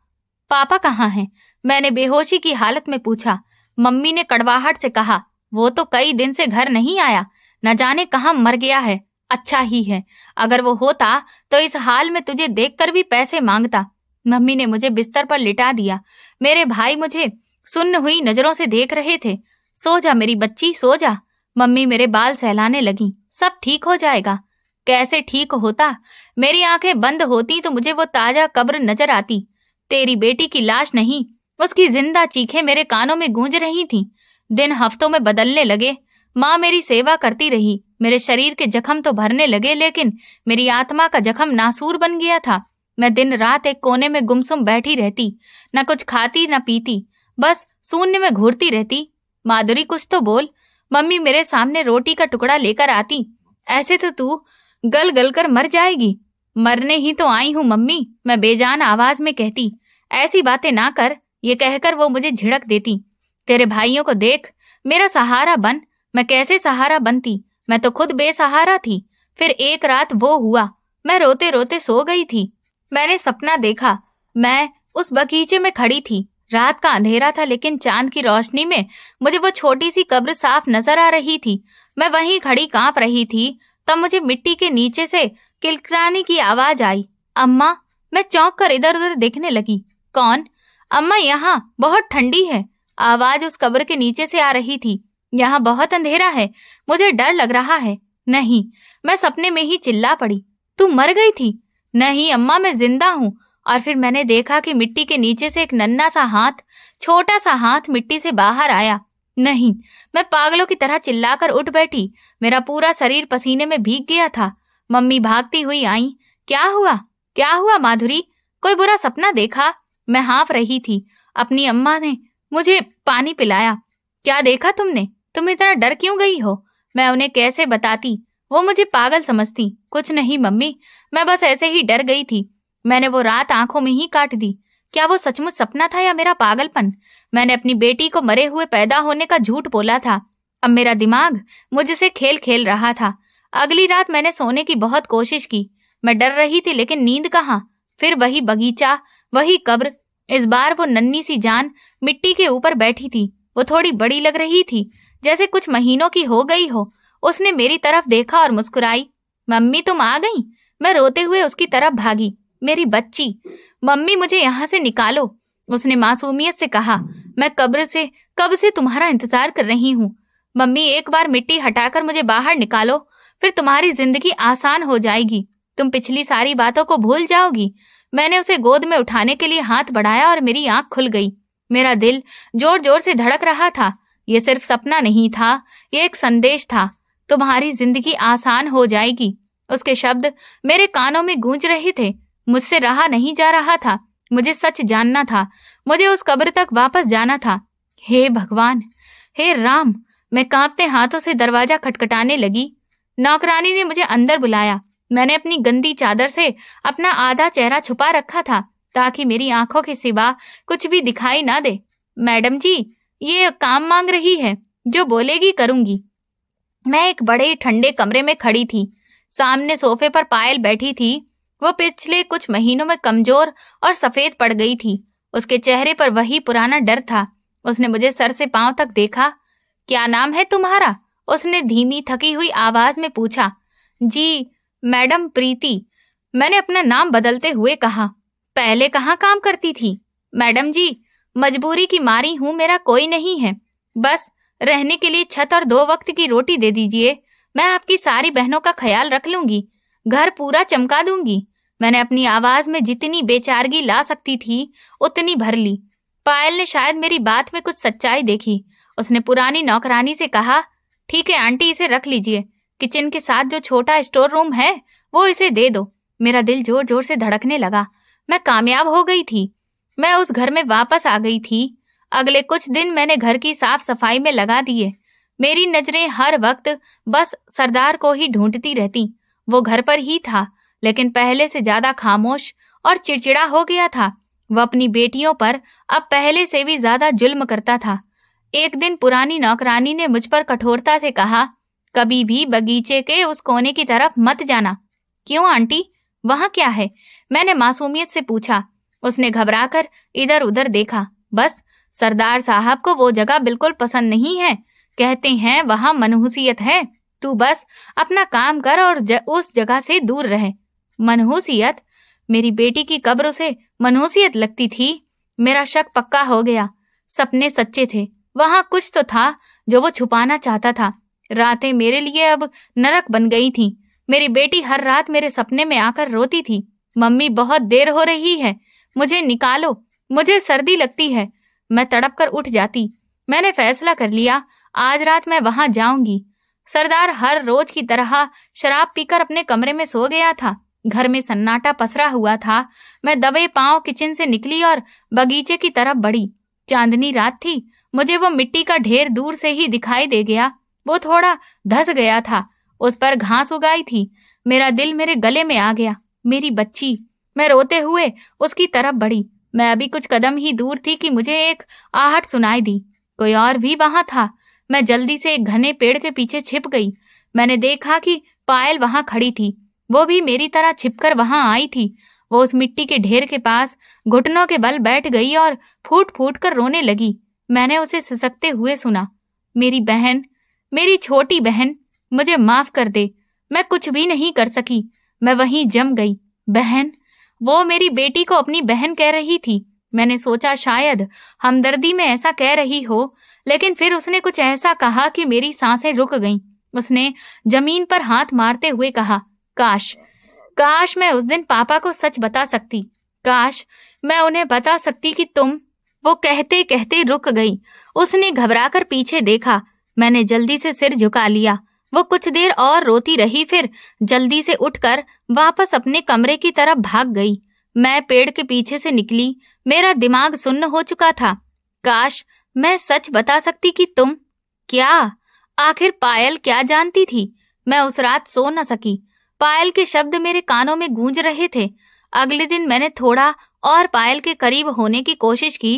पापा कहाँ हैं? मैंने बेहोशी की हालत में पूछा। मम्मी ने कड़वाहट से कहा, वो तो कई दिन से घर नहीं आया, न जाने कहाँ मर गया है। अच्छा ही है, अगर वो होता तो इस हाल में तुझे देखकर भी पैसे मांगता। मम्मी ने मुझे बिस्तर पर लिटा दिया। मेरे भाई मुझे सुन्न हुई नजरों से देख रहे थे। सो जा मेरी बच्ची, सो जा। मम्मी मेरे बाल सहलाने लगी। सब ठीक हो जाएगा। कैसे ठीक होता? मेरी आंखें बंद होती तो मुझे वो ताजा कब्र नजर आती। तेरी बेटी की लाश नहीं, उसकी जिंदा चीखें मेरे कानों में गूंज रही थीं। दिन हफ्तों में बदलने लगे। माँ मेरी सेवा करती रही। मेरे शरीर के जख्म तो भरने लगे, लेकिन मेरी आत्मा का जख्म नासूर बन गया था। मैं दिन रात एक कोने में गुमसुम बैठी रहती, न कुछ खाती न पीती, बस शून्य में घूरती रहती। माधुरी, कुछ तो बोल। मम्मी मेरे सामने रोटी का टुकड़ा लेकर आती। ऐसे तो तू गल गल कर मर जाएगी। मरने ही तो आई हूँ मम्मी, मैं बेजान आवाज में कहती। ऐसी बातें ना कर, ये कहकर वो मुझे झिड़क देती। तेरे भाइयों को देख, मेरा सहारा बन। मैं कैसे सहारा बनती? मैं तो खुद बेसहारा थी। फिर एक रात वो हुआ, मैं रोते रोते सो गई थी। मैंने सपना देखा। मैं उस बगीचे में खड़ी थी। रात का अंधेरा था, लेकिन चांद की रोशनी में मुझे वो छोटी सी कब्र साफ नजर आ रही थी। मैं वहीं खड़ी कांप रही थी। तब मुझे मिट्टी के नीचे से किलकिलाने की आवाज आई। अम्मा! मैं चौंक कर इधर उधर देखने लगी। कौन? अम्मा, यहाँ बहुत ठंडी है। आवाज उस कब्र के नीचे से आ रही थी। यहाँ बहुत अंधेरा है, मुझे डर लग रहा है। नहीं, मैं सपने में ही चिल्ला पड़ी। तू मर गई थी? नहीं अम्मा, मैं जिंदा हूँ। और फिर मैंने देखा कि मिट्टी के नीचे से एक नन्हा सा हाथ, छोटा सा हाथ मिट्टी से बाहर आया। नहीं, मैं पागलों की तरह चिल्लाकर उठ बैठी। मेरा पूरा शरीर पसीने में भीग गया था। मम्मी भागती हुई आई। क्या हुआ? क्या हुआ माधुरी? कोई बुरा सपना देखा? मैं हाँफ रही थी। अपनी अम्मा ने मुझे पानी पिलाया। क्या देखा तुमने? तुम इतना डर क्यों गई हो? मैं उन्हें कैसे बताती? वो मुझे पागल समझती। कुछ नहीं मम्मी, मैं बस ऐसे ही डर गई थी। मैंने वो रात आंखों में ही काट दी। क्या वो सचमुच सपना था या मेरा पागलपन? मैंने अपनी बेटी को मरे हुए पैदा होने का झूठ बोला था। अब मेरा दिमाग मुझसे खेल खेल रहा था। अगली रात मैंने सोने की बहुत कोशिश की। मैं डर रही थी, लेकिन नींद कहाँ। फिर वही बगीचा, वही कब्र। इस बार वो नन्ही सी जान मिट्टी के ऊपर बैठी थी। वो थोड़ी बड़ी लग रही थी, जैसे कुछ महीनों की हो गई हो। उसने मेरी तरफ देखा और मुस्कुराई। मम्मी, तुम आ गई? मैं रोते हुए उसकी तरफ भागी। मेरी बच्ची! मम्मी, मुझे यहाँ से निकालो, उसने मासूमियत से कहा। मैं कब्र से कब से तुम्हारा इंतजार कर रही हूँ। मम्मी, एक बार मिट्टी हटाकर मुझे बाहर निकालो, फिर तुम्हारी जिंदगी आसान हो जाएगी। तुम पिछली सारी बातों को भूल जाओगी। मैंने उसे गोद में उठाने के लिए हाथ बढ़ाया और मेरी आंख खुल गई। मेरा दिल जोर जोर से धड़क रहा था। ये सिर्फ सपना नहीं था, ये एक संदेश था। तुम्हारी जिंदगी आसान हो जाएगी। उसके शब्द मेरे कानों में गूंज रहे थे। मुझसे रहा नहीं जा रहा था। मुझे सच जानना था। मुझे उस कब्र तक वापस जाना था। हे भगवान, हे राम! मैं कांपते हाथों से दरवाजा खटखटाने लगी। नौकरानी ने मुझे अंदर बुलाया। मैंने अपनी गंदी चादर से अपना आधा चेहरा छुपा रखा था, ताकि मेरी आंखों के सिवा कुछ भी दिखाई ना दे। मैडम जी, ये काम मांग रही है, जो बोलेगी करूंगी। मैं एक बड़े ठंडे कमरे में खड़ी थी। सामने सोफे पर पायल बैठी थी। वो पिछले कुछ महीनों में कमजोर और सफेद पड़ गई थी। उसके चेहरे पर वही पुराना डर था। उसने मुझे सर से पांव तक देखा। क्या नाम है तुम्हारा? उसने धीमी थकी हुई आवाज में पूछा। जी मैडम, प्रीति, मैंने अपना नाम बदलते हुए कहा। पहले कहाँ काम करती थी? मैडम जी, मजबूरी की मारी हूं, मेरा कोई नहीं है। बस रहने के लिए छत और 2 वक्त की रोटी दे दीजिए। मैं आपकी सारी बहनों का ख्याल रख लूंगी, घर पूरा चमका दूंगी। मैंने अपनी आवाज में जितनी बेचारगी ला सकती थी उतनी भर ली। पायल ने शायद मेरी बात में कुछ सच्चाई देखी। उसने पुरानी नौकरानी से कहा, ठीक है आंटी, इसे रख लीजिए। किचन के साथ जो छोटा स्टोर रूम है वो इसे दे दो। मेरा दिल जोर जोर से धड़कने लगा। मैं कामयाब हो गई थी। मैं उस घर में वापस आ गई थी। अगले कुछ दिन मैंने घर की साफ सफाई में लगा दिए। मेरी नजरें हर वक्त बस सरदार को ही ढूंढती रहती। वो घर पर ही था, लेकिन पहले से ज्यादा खामोश और चिड़चिड़ा हो गया था। वो अपनी बेटियों पर अब पहले से भी ज्यादा जुल्म करता था। एक दिन पुरानी नौकरानी ने मुझ पर कठोरता से कहा, कभी भी बगीचे के उस कोने की तरफ मत जाना। क्यों आंटी, वहां क्या है? मैंने मासूमियत से पूछा। उसने घबराकर इधर उधर देखा। बस सरदार साहब को वो जगह बिल्कुल पसंद नहीं है। कहते हैं वहां मनहूसियत है। तू बस अपना काम कर और उस जगह से दूर रहे। मनहूसियत? मेरी बेटी की कब्र उसे मनहूसियत लगती थी। मेरा शक पक्का हो गया। सपने सच्चे थे। वहां कुछ तो था जो वो छुपाना चाहता था। रातें मेरे लिए अब नरक बन गई थीं। मेरी बेटी हर रात मेरे सपने में आकर रोती थी, मम्मी बहुत देर हो रही है, मुझे निकालो, मुझे सर्दी लगती है। मैं तड़प कर उठ जाती। मैंने फैसला कर लिया, आज रात मैं वहां जाऊंगी। सरदार हर रोज की तरह शराब पीकर अपने कमरे में सो गया था। घर में सन्नाटा पसरा हुआ था। मैं दबे पांव किचन से निकली और बगीचे की तरफ बढ़ी। चांदनी रात थी। मुझे वो मिट्टी का ढेर दूर से ही दिखाई दे गया। वो थोड़ा धंस गया था। उस पर घास उगाई थी। मेरा दिल मेरे गले में आ गया। मेरी बच्ची। मैं रोते हुए उसकी तरफ बढ़ी। मैं अभी कुछ कदम ही दूर थी कि मुझे एक आहट सुनाई दी। कोई और भी वहां था। मैं जल्दी से एक घने पेड़ के पीछे छिप गई। मैंने देखा कि पायल वहां खड़ी थी। वो भी मेरी तरह छिपकर वहां आई थी। वो उस मिट्टी के ढेर के पास घुटनों के बल बैठ गई और फूट फूट कर रोने लगी। मैंने उसे सिसकते हुए सुना, मेरी बहन, मेरी छोटी बहन, मुझे माफ कर दे। मैं कुछ भी नहीं कर सकी। मैं वहीं जम गई। बहन? वो मेरी बेटी को अपनी बहन कह रही थी। मैंने सोचा शायद हमदर्दी में ऐसा कह रही हो, लेकिन फिर उसने कुछ ऐसा कहा कि मेरी सांसें रुक गईं। उसने जमीन पर हाथ मारते हुए कहा, काश, काश मैं उस दिन पापा को सच बता सकती। काश मैं उन्हें बता सकती कि तुम। वो कहते कहते रुक गई। उसने घबराकर पीछे देखा। मैंने जल्दी से सिर झुका लिया। वो कुछ देर और रोती रही, फिर जल्दी से उठकर वापस अपने कमरे की तरफ भाग गई। मैं पेड़ के पीछे से निकली। मेरा दिमाग सुन्न हो चुका था। काश मैं सच बता सकती कि तुम। क्या? आखिर पायल क्या जानती थी? मैं उस रात सो न सकी। पायल के शब्द मेरे कानों में गूंज रहे थे। अगले दिन मैंने थोड़ा और पायल के करीब होने की कोशिश की।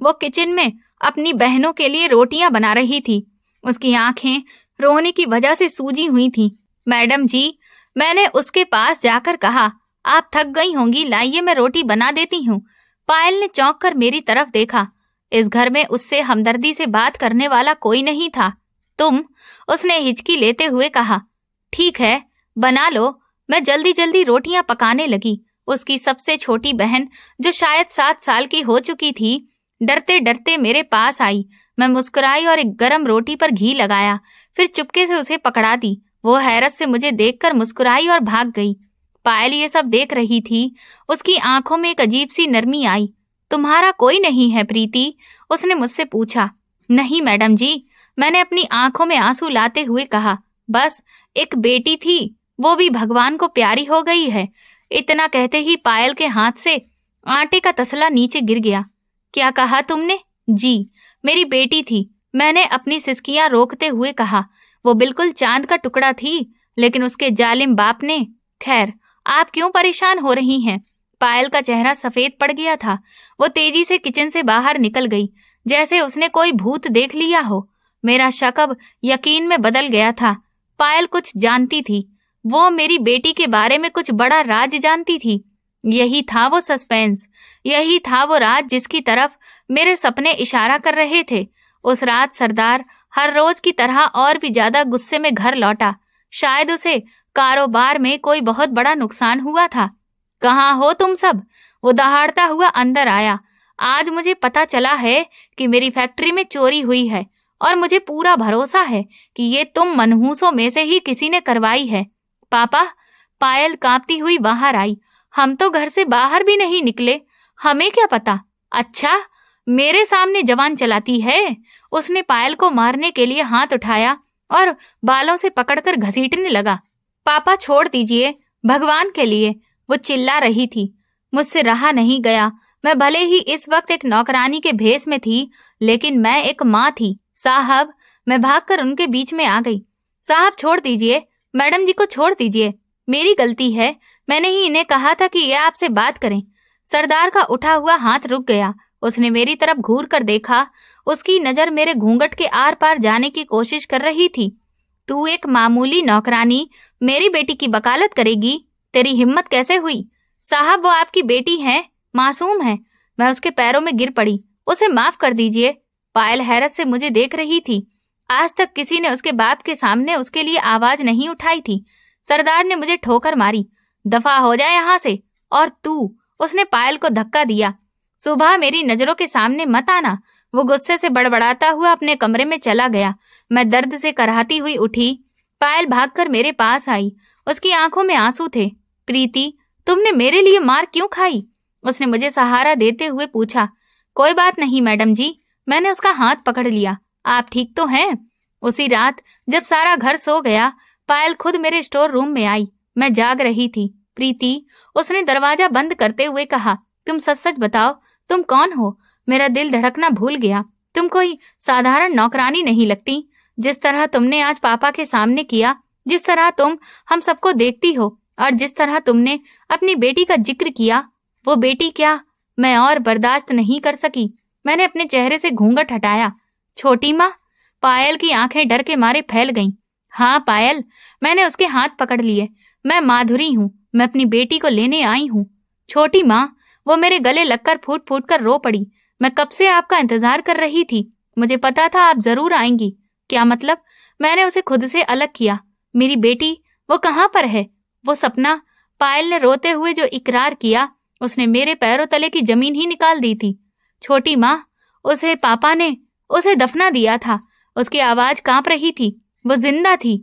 वो किचन में अपनी बहनों के लिए रोटियां बना रही थी। उसकी आंखें रोने की वजह से सूजी हुई थीं। मैडम जी, मैंने उसके पास जाकर कहा, आप थक गई होंगी, लाइए मैं रोटी बना देती हूँ। पायल ने चौंक कर मेरी तरफ देखा। इस घर में उससे हमदर्दी से बात करने वाला कोई नहीं था। तुम? उसने हिचकी लेते हुए कहा। ठीक है, बना लो। मैं जल्दी जल्दी रोटियां पकाने लगी। उसकी सबसे छोटी बहन, जो शायद 7 साल की हो चुकी थी, डरते डरते मेरे पास आई। मैं मुस्कुराई और एक गरम रोटी पर घी लगाया, फिर चुपके से उसे पकड़ा दी। वो हैरत से मुझे देखकर मुस्कुराई और भाग गई। पायल ये सब देख रही थी। उसकी आंखों में एक अजीब सी नरमी आई। तुम्हारा कोई नहीं है प्रीति? उसने मुझसे पूछा। नहीं मैडम जी, मैंने अपनी आंखों में आंसू लाते हुए कहा। बस एक बेटी थी, वो भी भगवान को प्यारी हो गई है। इतना कहते ही पायल के हाथ से आटे का तसला नीचे गिर गया। क्या कहा तुमने? जी, मेरी बेटी थी। मैंने अपनी सिसकियां रोकते हुए कहा। वो बिल्कुल चांद का टुकड़ा थी, लेकिन उसके जालिम बाप ने। खैर, आप क्यों परेशान हो रही हैं? पायल का चेहरा सफेद पड़ गया था। वो तेजी से किचन से बाहर निकल गई, जैसे उसने कोई भूत देख लिया हो। मेरा शक अब यकीन में बदल गया था। पायल कुछ जानती थी। वो मेरी बेटी के बारे में कुछ बड़ा राज जानती थी। यही था वो सस्पेंस, यही था वो राज जिसकी तरफ मेरे सपने इशारा कर रहे थे। उस रात सरदार हर रोज की तरह और भी ज्यादा गुस्से में घर लौटा। शायद उसे कारोबार में कोई बहुत बड़ा नुकसान हुआ था। कहाँ हो तुम सब? वो दहाड़ता हुआ अंदर आया। आज मुझे पता चला है कि मेरी फैक्ट्री में चोरी हुई है और मुझे पूरा भरोसा है कि ये तुम मनहूसों में से ही किसी ने करवाई है। पापा, पायल कांपती हुई बाहर आई। हम तो घर से बाहर भी नहीं निकले, हमें क्या पता। अच्छा, मेरे सामने जवान चलाती है। उसने पायल को मारने के लिए हाथ उठाया और बालों से पकड़कर घसीटने लगा। पापा छोड़ दीजिए, भगवान के लिए, वो चिल्ला रही थी। मुझसे रहा नहीं गया। मैं भले ही इस वक्त एक नौकरानी के भेष में थी, लेकिन मैं एक माँ थी। साहब, मैं भागकर उनके बीच में आ गई। साहब छोड़ दीजिए, मैडम जी को छोड़ दीजिए, मेरी गलती है, मैंने ही इन्हें कहा था कि ये आपसे बात करें। सरदार का उठा हुआ हाथ रुक गया। उसने मेरी तरफ घूर कर देखा। उसकी नजर मेरे घूंघट के आर पार जाने की कोशिश कर रही थी। तू एक मामूली नौकरानी मेरी बेटी की वकालत करेगी? तेरी हिम्मत कैसे हुई? साहब, वो आपकी बेटी है, मासूम है। मैं उसके पैरों में गिर पड़ी। उसे माफ कर दीजिए। पायल हैरत से मुझे देख रही थी। आज तक किसी ने उसके बाप के सामने उसके लिए आवाज नहीं उठाई थी। सरदार ने मुझे ठोकर मारी। दफा हो जाए यहाँ से। और तू, उसने पायल को धक्का दिया, सुबह मेरी नजरों के सामने मत आना। वो गुस्से से बड़बड़ाता हुआ अपने कमरे में चला गया। मैं दर्द से कराहती हुई उठी। पायल भागकर मेरे पास आई। उसकी आंखों में आंसू थे। प्रीति, तुमने मेरे लिए मार क्यों खाई? उसने मुझे सहारा देते हुए पूछा। कोई बात नहीं मैडम जी, मैंने उसका हाथ पकड़ लिया। आप ठीक तो हैं? उसी रात जब सारा घर सो गया, पायल खुद मेरे स्टोर रूम में आई। मैं जाग रही थी। प्रीति, उसने दरवाजा बंद करते हुए कहा, तुम सच सच बताओ, तुम कौन हो? मेरा दिल धड़कना भूल गया। तुम कोई साधारण नौकरानी नहीं लगती। जिस तरह तुमने आज पापा के सामने किया, जिस तरह तुम हम सबको देखती हो, और जिस तरह तुमने अपनी बेटी का जिक्र किया, वो बेटी क्या, मैं और बर्दाश्त नहीं कर सकी। मैंने अपने चेहरे से घूंघट हटाया। छोटी माँ? पायल की आंखें डर के मारे फैल गईं। हाँ पायल, मैंने उसके हाथ पकड़ लिए। मैं माधुरी हूँ, मैं अपनी बेटी को लेने आई हूँ। छोटी माँ? वो मेरे गले लगकर फूट फूट कर रो पड़ी। मैं कब से आपका इंतजार कर रही थी। मुझे पता था आप जरूर आएंगी। क्या मतलब? मैंने उसे खुद से अलग किया। मेरी बेटी, वो कहाँ पर है? वो सपना? पायल ने रोते हुए जो इकरार किया, उसने मेरे पैरों तले की जमीन ही निकाल दी थी। छोटी माँ, उसे पापा ने उसे दफना दिया था। उसकी आवाज कांप रही थी। वो जिंदा थी।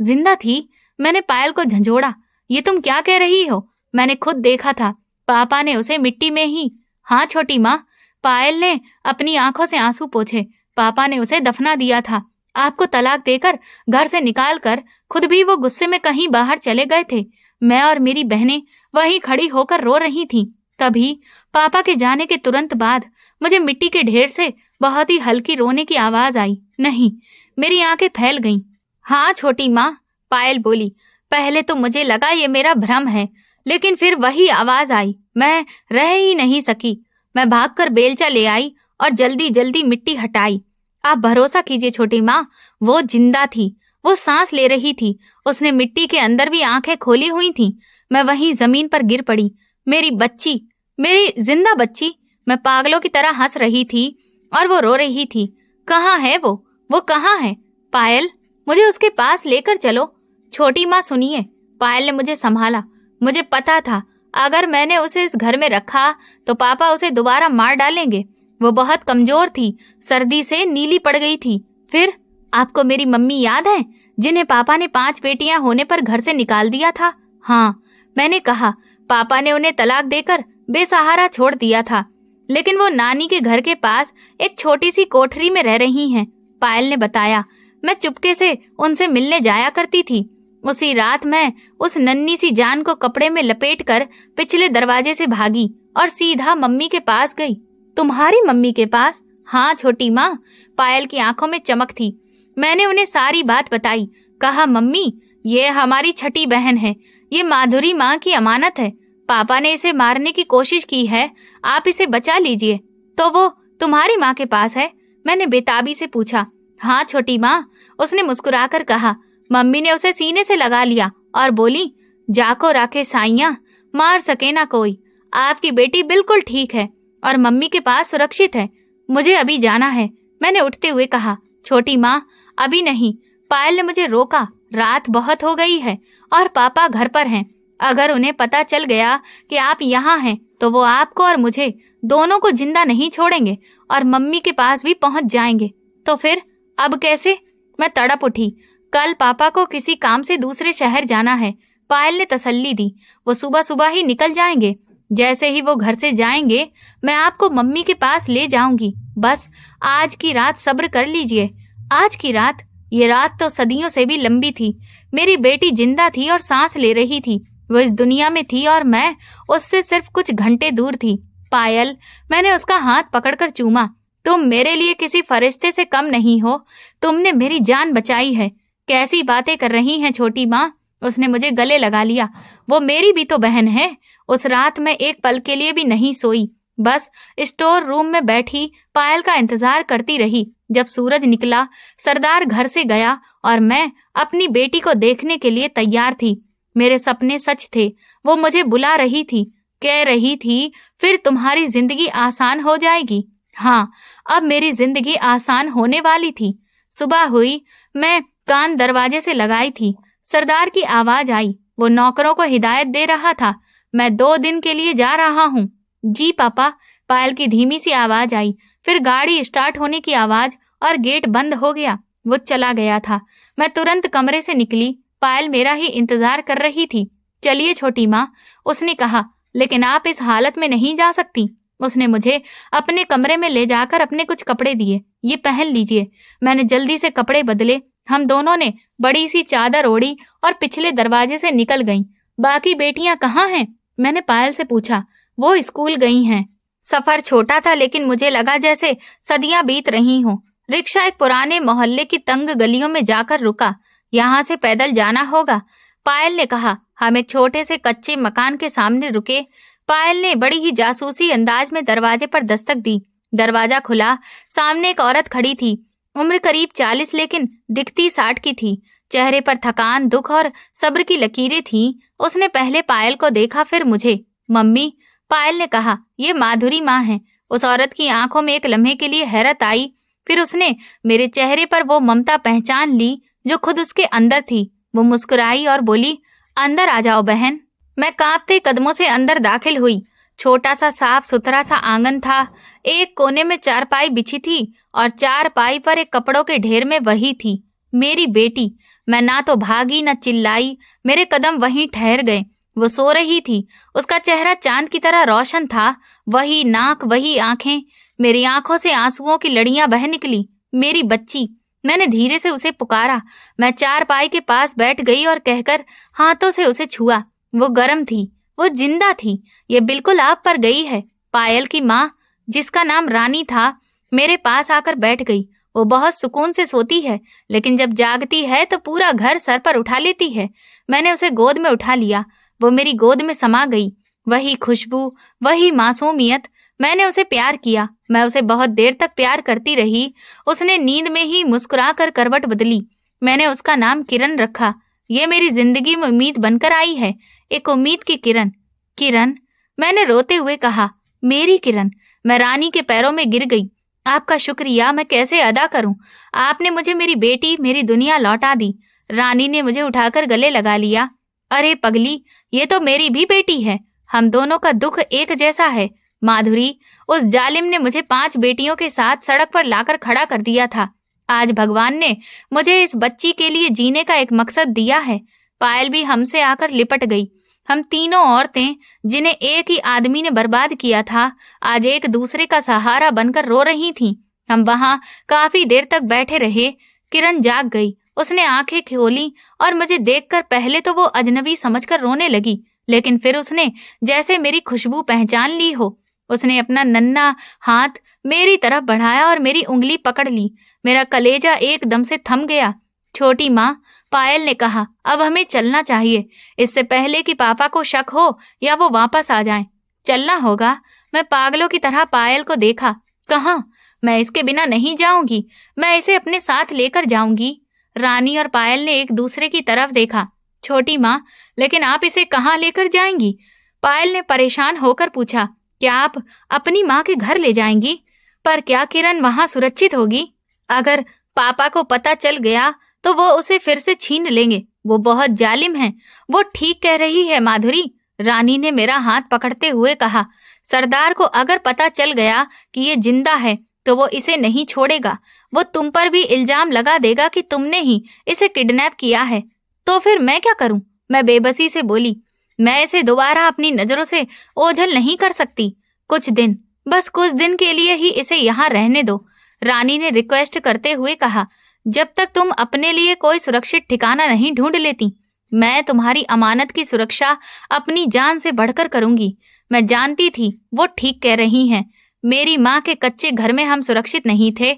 जिंदा थी? मैंने पायल को झंझोड़ा। ये तुम क्या कह रही हो? मैंने खुद देखा था। पापा ने उसे मिट्टी में ही। हाँ छोटी माँ, पायल ने अपनी आंखों से आंसू पोंछे। पापा ने उसे दफना दिया था। आपको तलाक देकर घर से निकाल कर खुद भी वो गुस्से में कहीं बाहर चले गए थे। मैं और मेरी बहनें वहीं खड़ी होकर रो रही थीं। तभी पापा के जाने के तुरंत बाद मुझे मिट्टी के ढेर से बहुत ही हल्की रोने की आवाज आई। नहीं, मेरी आंखें फैल गईं। हाँ छोटी माँ, पायल बोली। पहले तो मुझे लगा ये मेरा भ्रम है, लेकिन फिर वही आवाज आई। मैं रह ही नहीं सकी। मैं भागकर बेलचा ले आई और जल्दी जल्दी मिट्टी हटाई। आप भरोसा कीजिए छोटी माँ, वो जिंदा थी। वो सांस ले रही थी। उसने मिट्टी के अंदर भी आंखें खोली हुई थीं। मैं वहीं जमीन पर गिर पड़ी। मेरी बच्ची, मेरी जिंदा बच्ची। मैं पागलों की तरह हंस रही थी और वो रो रही थी। कहाँ है वो? वो कहाँ है? पायल, मुझे उसके पास लेकर चलो। छोटी माँ सुनिए। पायल ने मुझे संभाला। मुझे पता था अगर मैंने उसे इस घर में रखा तो पापा उसे दोबारा मार डालेंगे। वो बहुत कमजोर थी, सर्दी से नीली पड़ गई थी। फिर आपको मेरी मम्मी याद है, जिन्हें पापा ने 5 बेटियां होने पर घर से निकाल दिया था? हाँ, मैंने कहा पापा ने उन्हें तलाक देकर बेसहारा छोड़ दिया था, लेकिन वो नानी के घर के पास एक छोटी सी कोठरी में रह रही हैं। पायल ने बताया। मैं चुपके से उनसे मिलने जाया करती थी। उसी रात मैं उस नन्ही सी जान को कपड़े में लपेटकर पिछले दरवाजे से भागी और सीधा मम्मी के पास गई। तुम्हारी मम्मी के पास? हाँ छोटी माँ। पायल की आंखों में चमक थी। मैंने उन्हें सारी बात बताई। कहा मम्मी, ये हमारी छठी बहन है। ये माधुरी माँ की अमानत है। पापा ने इसे मारने की कोशिश की है, आप इसे बचा लीजिए। तो वो तुम्हारी माँ के पास है? मैंने बेताबी से पूछा। हाँ छोटी माँ, उसने मुस्कुराकर कहा। मम्मी ने उसे सीने से लगा लिया और बोली, जाको राखे साइयां, मार सके ना कोई। आपकी बेटी बिल्कुल ठीक है और मम्मी के पास सुरक्षित है। मुझे अभी जाना है, मैंने उठते हुए कहा। छोटी माँ, अभी नहीं। पायल ने मुझे रोका। रात बहुत हो गई है और पापा घर पर हैं। अगर उन्हें पता चल गया कि आप यहाँ हैं तो वो आपको और मुझे दोनों को जिंदा नहीं छोड़ेंगे और मम्मी के पास भी पहुंच जाएंगे। तो फिर अब कैसे? मैं तड़प उठी। कल पापा को किसी काम से दूसरे शहर जाना है, पायल ने तसल्ली दी। वो सुबह सुबह ही निकल जाएंगे। जैसे ही वो घर से जाएंगे मैं आपको मम्मी के पास ले जाऊंगी। बस आज की रात सब्र कर लीजिए। आज की रात? ये रात तो सदियों से भी लंबी थी। मेरी बेटी जिंदा थी और सांस ले रही थी। वो इस दुनिया में थी और मैं उससे सिर्फ कुछ घंटे दूर थी। पायल, मैंने उसका हाथ पकड़कर चूमा। तुम मेरे लिए किसी फरिश्ते से कम नहीं हो। तुमने मेरी जान बचाई है। कैसी बातें कर रही हैं छोटी माँ? उसने मुझे गले लगा लिया। वो मेरी भी तो बहन है। उस रात मैं एक पल के लिए भी नहीं सोई। बस स्टोर रूम में बैठी पायल का इंतजार करती रही। जब सूरज निकला, सरदार घर से गया और मैं अपनी बेटी को देखने के लिए तैयार थी। मेरे सपने सच थे। वो मुझे बुला रही थी, कह रही थी फिर तुम्हारी जिंदगी आसान हो जाएगी। हाँ, अब मेरी जिंदगी आसान होने वाली थी। सुबह हुई। मैं कान दरवाजे से लगाई थी। सरदार की आवाज आई। वो नौकरों को हिदायत दे रहा था। मैं 2 दिन के लिए जा रहा हूँ। जी पापा, पायल की धीमी सी आवाज आई। फिर गाड़ी स्टार्ट होने की आवाज और गेट बंद हो गया। वो चला गया था। मैं तुरंत कमरे से निकली। पायल मेरा ही इंतजार कर रही थी। चलिए छोटी माँ, उसने कहा, लेकिन आप इस हालत में नहीं जा सकती। उसने मुझे अपने कमरे में ले जाकर अपने कुछ कपड़े दिए। ये पहन लीजिए। मैंने जल्दी से कपड़े बदले। हम दोनों ने बड़ी सी चादर ओढ़ी और पिछले दरवाजे से निकल गईं। बाकी बेटियां कहाँ हैं? मैंने पायल से पूछा। वो स्कूल गई हैं। सफर छोटा था लेकिन मुझे लगा जैसे सदियां बीत रही हों। रिक्शा एक पुराने मोहल्ले की तंग गलियों में जाकर रुका। यहाँ से पैदल जाना होगा, पायल ने कहा। हम एक छोटे से कच्चे मकान के सामने रुके। पायल ने बड़ी ही जासूसी अंदाज में दरवाजे पर दस्तक दी। दरवाजा खुला। सामने एक औरत खड़ी थी। उम्र करीब 40 लेकिन दिखती 60 की थी। चेहरे पर थकान, दुख और सब्र की लकीरें थीं। उसने पहले पायल को देखा, फिर मुझे। मम्मी, पायल ने कहा, ये माधुरी माँ है। उस औरत की आंखों में एक लम्हे के लिए हैरत आई। फिर उसने मेरे चेहरे पर वो ममता पहचान ली जो खुद उसके अंदर थी। वो मुस्कुराई और बोली, अंदर आ जाओ बहन। मैं कांपते कदमों से अंदर दाखिल हुई। छोटा सा साफ सुथरा सा आंगन था। एक कोने में चारपाई बिछी थी और चारपाई पर एक कपड़ों के ढेर में वही थी, मेरी बेटी। मैं ना तो भागी न चिल्लाई। मेरे कदम वहीं ठहर गए। वो सो रही थी। उसका चेहरा चांद की तरह रोशन था। वही नाक, वही आंखें। मेरी आंखों से आंसुओं की लड़ियां बह निकली। मेरी बच्ची। मैंने धीरे से उसे पुकारा। मैं चारपाई के पास बैठ गई और कहकर हाथों से उसे छुआ। वो गर्म थी, वो जिंदा थी। ये बिल्कुल आप पर गई है। पायल की माँ, जिसका नाम रानी था, मेरे पास आकर बैठ गई। वो बहुत सुकून से सोती है, लेकिन जब जागती है तो पूरा घर सर पर उठा लेती है। मैंने उसे गोद में उठा लिया। वो मेरी गोद में समा गई। वही खुशबू, वही मासूमियत। मैंने उसे प्यार किया। मैं उसे बहुत देर तक प्यार करती रही। उसने नींद में ही मुस्कुरा कर करवट बदली। मैंने उसका नाम किरण रखा। ये मेरी जिंदगी में उम्मीद बनकर आई है, एक उम्मीद की किरण। किरण, मैंने रोते हुए कहा। मेरी किरण। मैं रानी के पैरों में गिर गई। आपका शुक्रिया मैं कैसे अदा करूं? आपने मुझे मेरी बेटी, मेरी दुनिया लौटा दी। रानी ने मुझे उठाकर गले लगा लिया। अरे पगली, ये तो मेरी भी बेटी है। हम दोनों का दुख एक जैसा है। माधुरी, उस जालिम ने मुझे 5 बेटियों के साथ सड़क पर लाकर खड़ा कर दिया था। आज भगवान ने मुझे इस बच्ची के लिए जीने का एक मकसद दिया है। पायल भी हमसे आकर लिपट गई। हम तीनों औरतें, जिन्हें एक ही आदमी ने बर्बाद किया था, आज एक दूसरे का सहारा बनकर रो रही थीं। हम वहां काफी देर तक बैठे रहे। किरण जाग गई। उसने आंखें खोली और मुझे देखकर पहले तो वो अजनबी समझकर रोने लगी, लेकिन फिर उसने जैसे मेरी खुशबू पहचान ली हो। उसने अपना नन्हा हाथ मेरी तरफ बढ़ाया और मेरी उंगली पकड़ ली। मेरा कलेजा एकदम से थम गया। छोटी माँ, पायल ने कहा, अब हमें चलना चाहिए, इससे पहले कि पापा को शक हो या वो वापस आ जाएं। चलना होगा। मैं पागलों की तरह पायल को देखा। कहाँ? मैं इसके बिना नहीं जाऊंगी। मैं इसे अपने साथ लेकर जाऊंगी। रानी और पायल ने एक दूसरे की तरफ देखा। छोटी माँ, लेकिन आप इसे कहाँ लेकर जाएंगी? पायल ने परेशान होकर पूछा। क्या आप अपनी माँ के घर ले जाएंगी? पर क्या किरण वहां सुरक्षित होगी? अगर पापा को पता चल गया तो वो उसे फिर से छीन लेंगे। वो बहुत जालिम हैं। वो ठीक कह रही है माधुरी, रानी ने मेरा हाथ पकड़ते हुए कहा। सरदार को अगर पता चल गया कि ये जिंदा है तो वो इसे नहीं छोड़ेगा। वो तुम पर भी इल्जाम लगा देगा कि तुमने ही इसे किडनैप किया है। तो फिर मैं क्या करूं? मैं बेबसी से बोली। मैं इसे दोबारा अपनी नजरों से ओझल नहीं कर सकती। कुछ दिन, बस कुछ दिन के लिए ही इसे यहाँ रहने दो, रानी ने रिक्वेस्ट करते हुए कहा। जब तक तुम अपने लिए कोई सुरक्षित ठिकाना नहीं ढूंढ लेती, मैं तुम्हारी अमानत की सुरक्षा अपनी जान से बढ़कर करूंगी। मैं जानती थी वो ठीक कह रही हैं। मेरी माँ के कच्चे घर में हम सुरक्षित नहीं थे।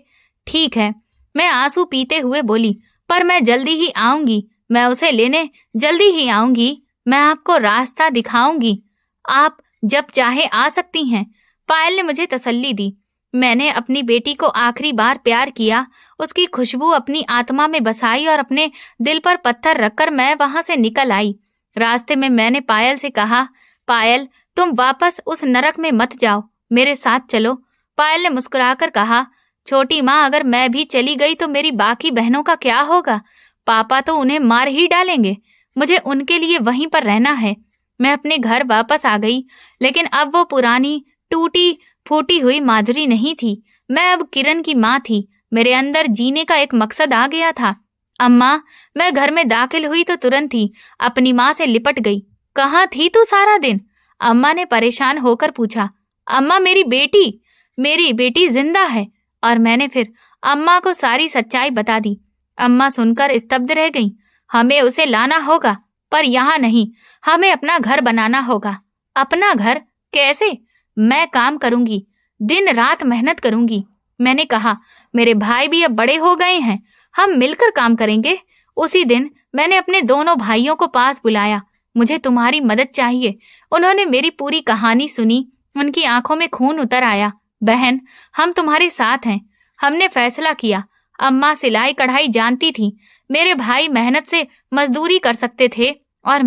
ठीक है, मैं आंसू पीते हुए बोली, पर मैं जल्दी ही आऊंगी। मैं उसे लेने जल्दी ही आऊंगी। मैं आपको रास्ता दिखाऊंगी। आप जब चाहे आ सकती हैं, पायल ने मुझे तसल्ली दी। मैंने अपनी बेटी को आखिरी बार प्यार किया, उसकी खुशबू अपनी आत्मा में बसाई और अपने दिल पर पत्थर रखकर मैं वहां से निकल आई। रास्ते में मैंने पायल से कहा, पायल, तुम वापस उस नरक में मत जाओ, मेरे साथ चलो। पायल ने मुस्कुराकर कहा, छोटी माँ, अगर मैं भी चली गई तो मेरी बाकी बहनों का क्या होगा? पापा तो उन्हें मार ही डालेंगे। मुझे उनके लिए वहीं पर रहना है। मैं अपने घर वापस आ गई, लेकिन अब वो पुरानी टूटी फूटी हुई माधुरी नहीं थी। मैं अब किरण की माँ थी। मेरे अंदर जीने का एक मकसद आ गया था। अम्मा, मैं घर में दाखिल हुई तो तुरंत ही अपनी माँ से लिपट गई। कहाँ थी तू सारा दिन? अम्मा ने परेशान होकर पूछा। अम्मा, मेरी बेटी जिंदा है। और मैंने फिर अम्मा को सारी सच्चाई बता दी। अम्मा सुनकर स्तब्ध रह गईं। हमें उसे लाना होगा, पर यहाँ नहीं। हमें अपना घर बनाना होगा। अपना घर? कैसे? मैं काम करूंगी, दिन रात मेहनत करूंगी। मैंने कहा, मेरे भाई भी अब बड़े हो गए हैं, हम मिलकर काम करेंगे। उसी दिन मैंने अपने दोनों भाइयों को पास बुलाया। मुझे तुम्हारी मदद चाहिए। उन्होंने मेरी पूरी कहानी सुनी। उनकी आंखों में खून उतर आया। बहन, हम तुम्हारे साथ हैं। हमने फैसला किया। अम्मा सिलाई कढ़ाई जानती थी, मेरे भाई मेहनत से मजदूरी कर सकते थे, और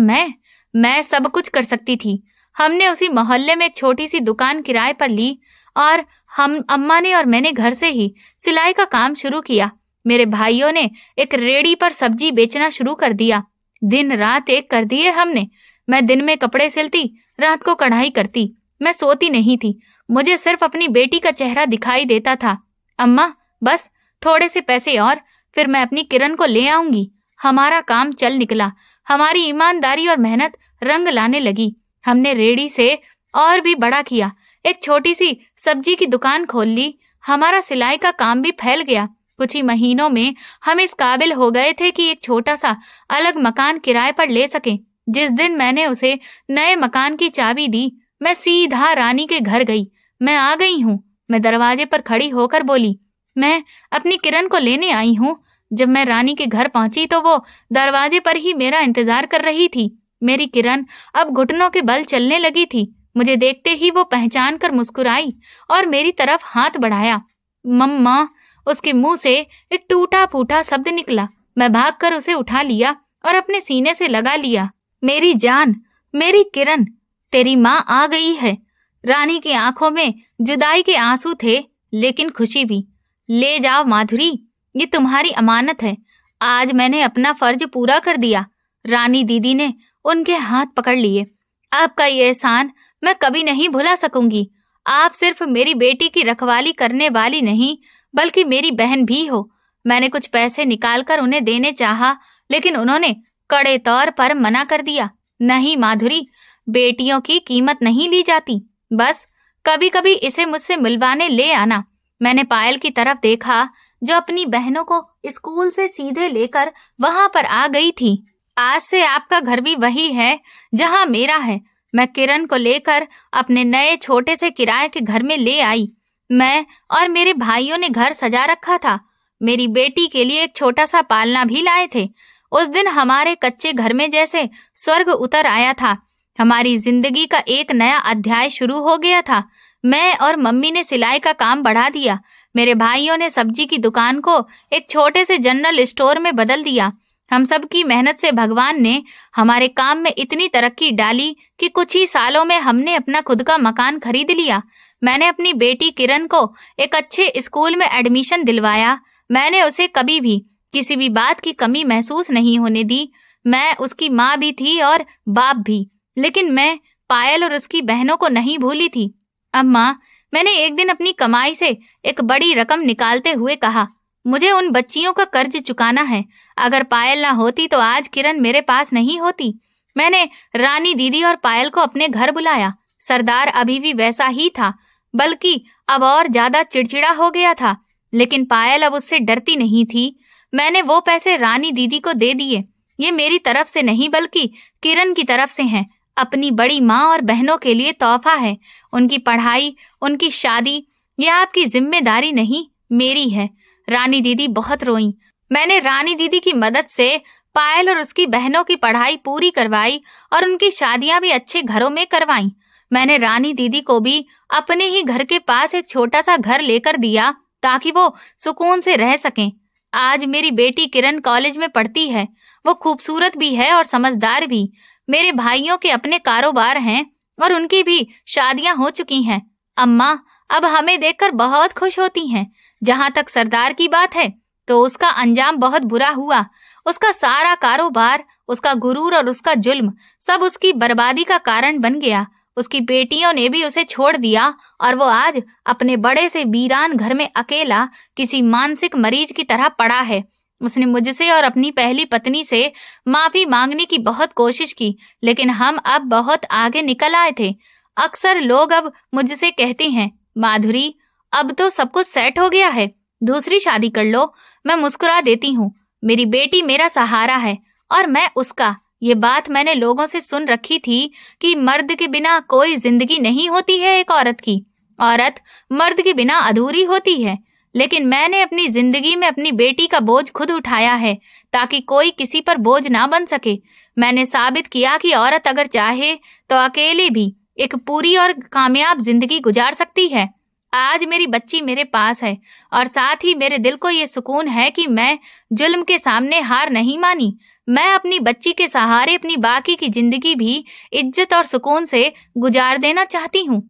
मैं सब कुछ कर सकती थी। हमने उसी मोहल्ले में एक छोटी सी दुकान किराए पर ली और हम अम्मा ने और मैंने घर से ही सिलाई का काम शुरू किया। मेरे भाइयों ने एक रेड़ी पर सब्जी बेचना शुरू कर दिया। दिन रात एक कर दिए हमने। मैं दिन में कपड़े सिलती, रात को कढ़ाई करती। मैं सोती नहीं थी। मुझे सिर्फ अपनी बेटी का चेहरा दिखाई देता था। अम्मा, बस थोड़े से पैसे और, फिर मैं अपनी किरण को ले आऊंगी। हमारा काम चल निकला। हमारी ईमानदारी और मेहनत रंग लाने लगी। हमने रेड़ी से और भी बड़ा किया। एक छोटी सी सब्जी की दुकान खोल ली। हमारा सिलाई का काम भी फैल गया। कुछ ही महीनों में हम इस काबिल हो गए थे कि एक छोटा सा अलग मकान किराए पर ले सकें। जिस दिन मैंने उसे नए मकान की चाबी दी, मैं सीधा रानी के घर गई। मैं आ गई हूँ। मैं दरवाजे पर खड़ी होकर बोली, मैं अपनी किरण को लेने आई हूँ। जब मैं रानी के घर पहुंची तो वो दरवाजे पर ही मेरा इंतजार कर रही थी। मेरी किरण अब घुटनों के बल चलने लगी थी। मुझे देखते ही वो पहचान कर मुस्कुराई और मेरी तरफ हाथ बढ़ाया। मम्मा, उसके मुंह से एक टूटा फूटा शब्द निकला। मैं भागकर उसे उठा लिया और अपने सीने से लगा लिया। मेरी जान, मेरी किरण, तेरी माँ आ गई है। रानी की आंखों में जुदाई के आंसू थे, लेकिन खुशी भी। ले जाओ माधुरी, ये तुम्हारी अमानत है। आज मैंने अपना फर्ज पूरा कर दिया। रानी दीदी ने उनके हाथ पकड़ लिए। आपका ये एहसान मैं कभी नहीं भुला सकूंगी। आप सिर्फ मेरी बेटी की रखवाली करने वाली नहीं, बल्कि मेरी बहन भी हो। मैंने कुछ पैसे निकालकर उन्हें देने चाहा, लेकिन उन्होंने कड़े तौर पर मना कर दिया। नहीं माधुरी, बेटियों की कीमत नहीं ली जाती। बस कभी कभी इसे मुझसे मिलवाने ले आना। मैंने पायल की तरफ देखा, जो अपनी बहनों को स्कूल से सीधे लेकर वहां पर आ गई थी। आज से आपका घर भी वही है जहां मेरा है। मैं किरण को लेकर अपने नए छोटे से किराए के घर में ले आई। मैं और मेरे भाइयों ने घर सजा रखा था। मेरी बेटी के लिए एक छोटा सा पालना भी लाए थे। उस दिन हमारे कच्चे घर में जैसे स्वर्ग उतर आया था। हमारी जिंदगी का एक नया अध्याय शुरू हो गया था। मैं और मम्मी ने सिलाई का काम बढ़ा दिया। मेरे भाइयों ने सब्जी की दुकान को एक छोटे से जनरल स्टोर में बदल दिया। हम सब की मेहनत से भगवान ने हमारे काम में इतनी तरक्की डाली कि कुछ ही सालों में हमने अपना खुद का मकान खरीद लिया। मैंने अपनी बेटी किरण को एक अच्छे स्कूल में एडमिशन दिलवाया। मैंने उसे कभी भी किसी भी बात की कमी महसूस नहीं होने दी। मैं उसकी माँ भी थी और बाप भी, लेकिन मैं पायल और उसकी बहनों को नहीं भूली थी। अम्मा, मैंने एक दिन अपनी कमाई से एक बड़ी रकम निकालते हुए कहा, मुझे उन बच्चियों का कर्ज चुकाना है। अगर पायल ना होती तो आज किरण मेरे पास नहीं होती। मैंने रानी दीदी और पायल को अपने घर बुलाया। सरदार अभी भी वैसा ही था, बल्कि अब और ज्यादा चिड़चिड़ा हो गया था, लेकिन पायल अब उससे डरती नहीं थी। मैंने वो पैसे रानी दीदी को दे दिए। ये मेरी तरफ से नहीं बल्कि किरण की तरफ से हैं। अपनी बड़ी माँ और बहनों के लिए तोहफा है। उनकी पढ़ाई, उनकी शादी, ये आपकी जिम्मेदारी नहीं, मेरी है। रानी दीदी बहुत रोईं। मैंने रानी दीदी की मदद से पायल और उसकी बहनों की पढ़ाई पूरी करवाई और उनकी शादियां भी अच्छे घरों में करवाईं। मैंने रानी दीदी को भी अपने ही घर के पास एक छोटा सा घर लेकर दिया ताकि वो सुकून से रह सकें। आज मेरी बेटी किरण कॉलेज में पढ़ती है। वो खूबसूरत भी है और समझदार भी। मेरे भाइयों के अपने कारोबार हैं और उनकी भी शादियां हो चुकी हैं। अम्मा अब हमें देखकर बहुत खुश होती हैं। जहां तक सरदार की बात है तो उसका अंजाम बहुत बुरा हुआ। उसका सारा कारोबार, उसका गुरूर और उसका जुल्म सब उसकी बर्बादी का कारण बन गया। उसकी बेटियों ने भी उसे छोड़ दिया और वो आज अपने बड़े से वीरान घर में अकेला किसी मानसिक मरीज की तरह पड़ा है। उसने मुझसे और अपनी पहली पत्नी से माफी मांगने की बहुत कोशिश की, लेकिन हम अब बहुत आगे निकल आए थे। अक्सर लोग अब मुझसे कहते हैं, माधुरी अब तो सब कुछ सेट हो गया है, दूसरी शादी कर लो। मैं मुस्कुरा देती हूँ। मेरी बेटी मेरा सहारा है और मैं उसका। ये बात मैंने लोगों से सुन रखी थी कि मर्द के बिना कोई जिंदगी नहीं होती है एक औरत की। औरत मर्द के बिना अधूरी होती है। लेकिन मैंने अपनी जिंदगी में अपनी बेटी का बोझ खुद उठाया है ताकि कोई किसी पर बोझ ना बन सके। मैंने साबित किया कि औरत अगर चाहे तो अकेले भी एक पूरी और कामयाब जिंदगी गुजार सकती है। आज मेरी बच्ची मेरे पास है और साथ ही मेरे दिल को ये सुकून है कि मैं जुल्म के सामने हार नहीं मानी। मैं अपनी बच्ची के सहारे अपनी बाकी की जिंदगी भी इज्जत और सुकून से गुजार देना चाहती हूँ।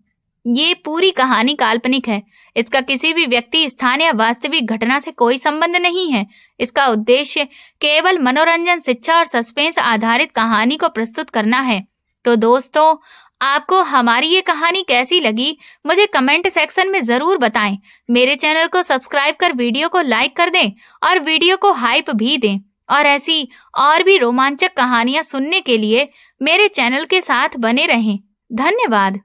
ये पूरी कहानी काल्पनिक है। इसका किसी भी व्यक्ति, स्थान या वास्तविक घटना से कोई संबंध नहीं है। इसका उद्देश्य केवल मनोरंजन, शिक्षा और सस्पेंस आधारित कहानी को प्रस्तुत करना है। तो दोस्तों, आपको हमारी ये कहानी कैसी लगी मुझे कमेंट सेक्शन में जरूर बताएं। मेरे चैनल को सब्सक्राइब कर वीडियो को लाइक कर दें और वीडियो को हाइप भी दें। और ऐसी और भी रोमांचक कहानियां सुनने के लिए मेरे चैनल के साथ बने रहें। धन्यवाद।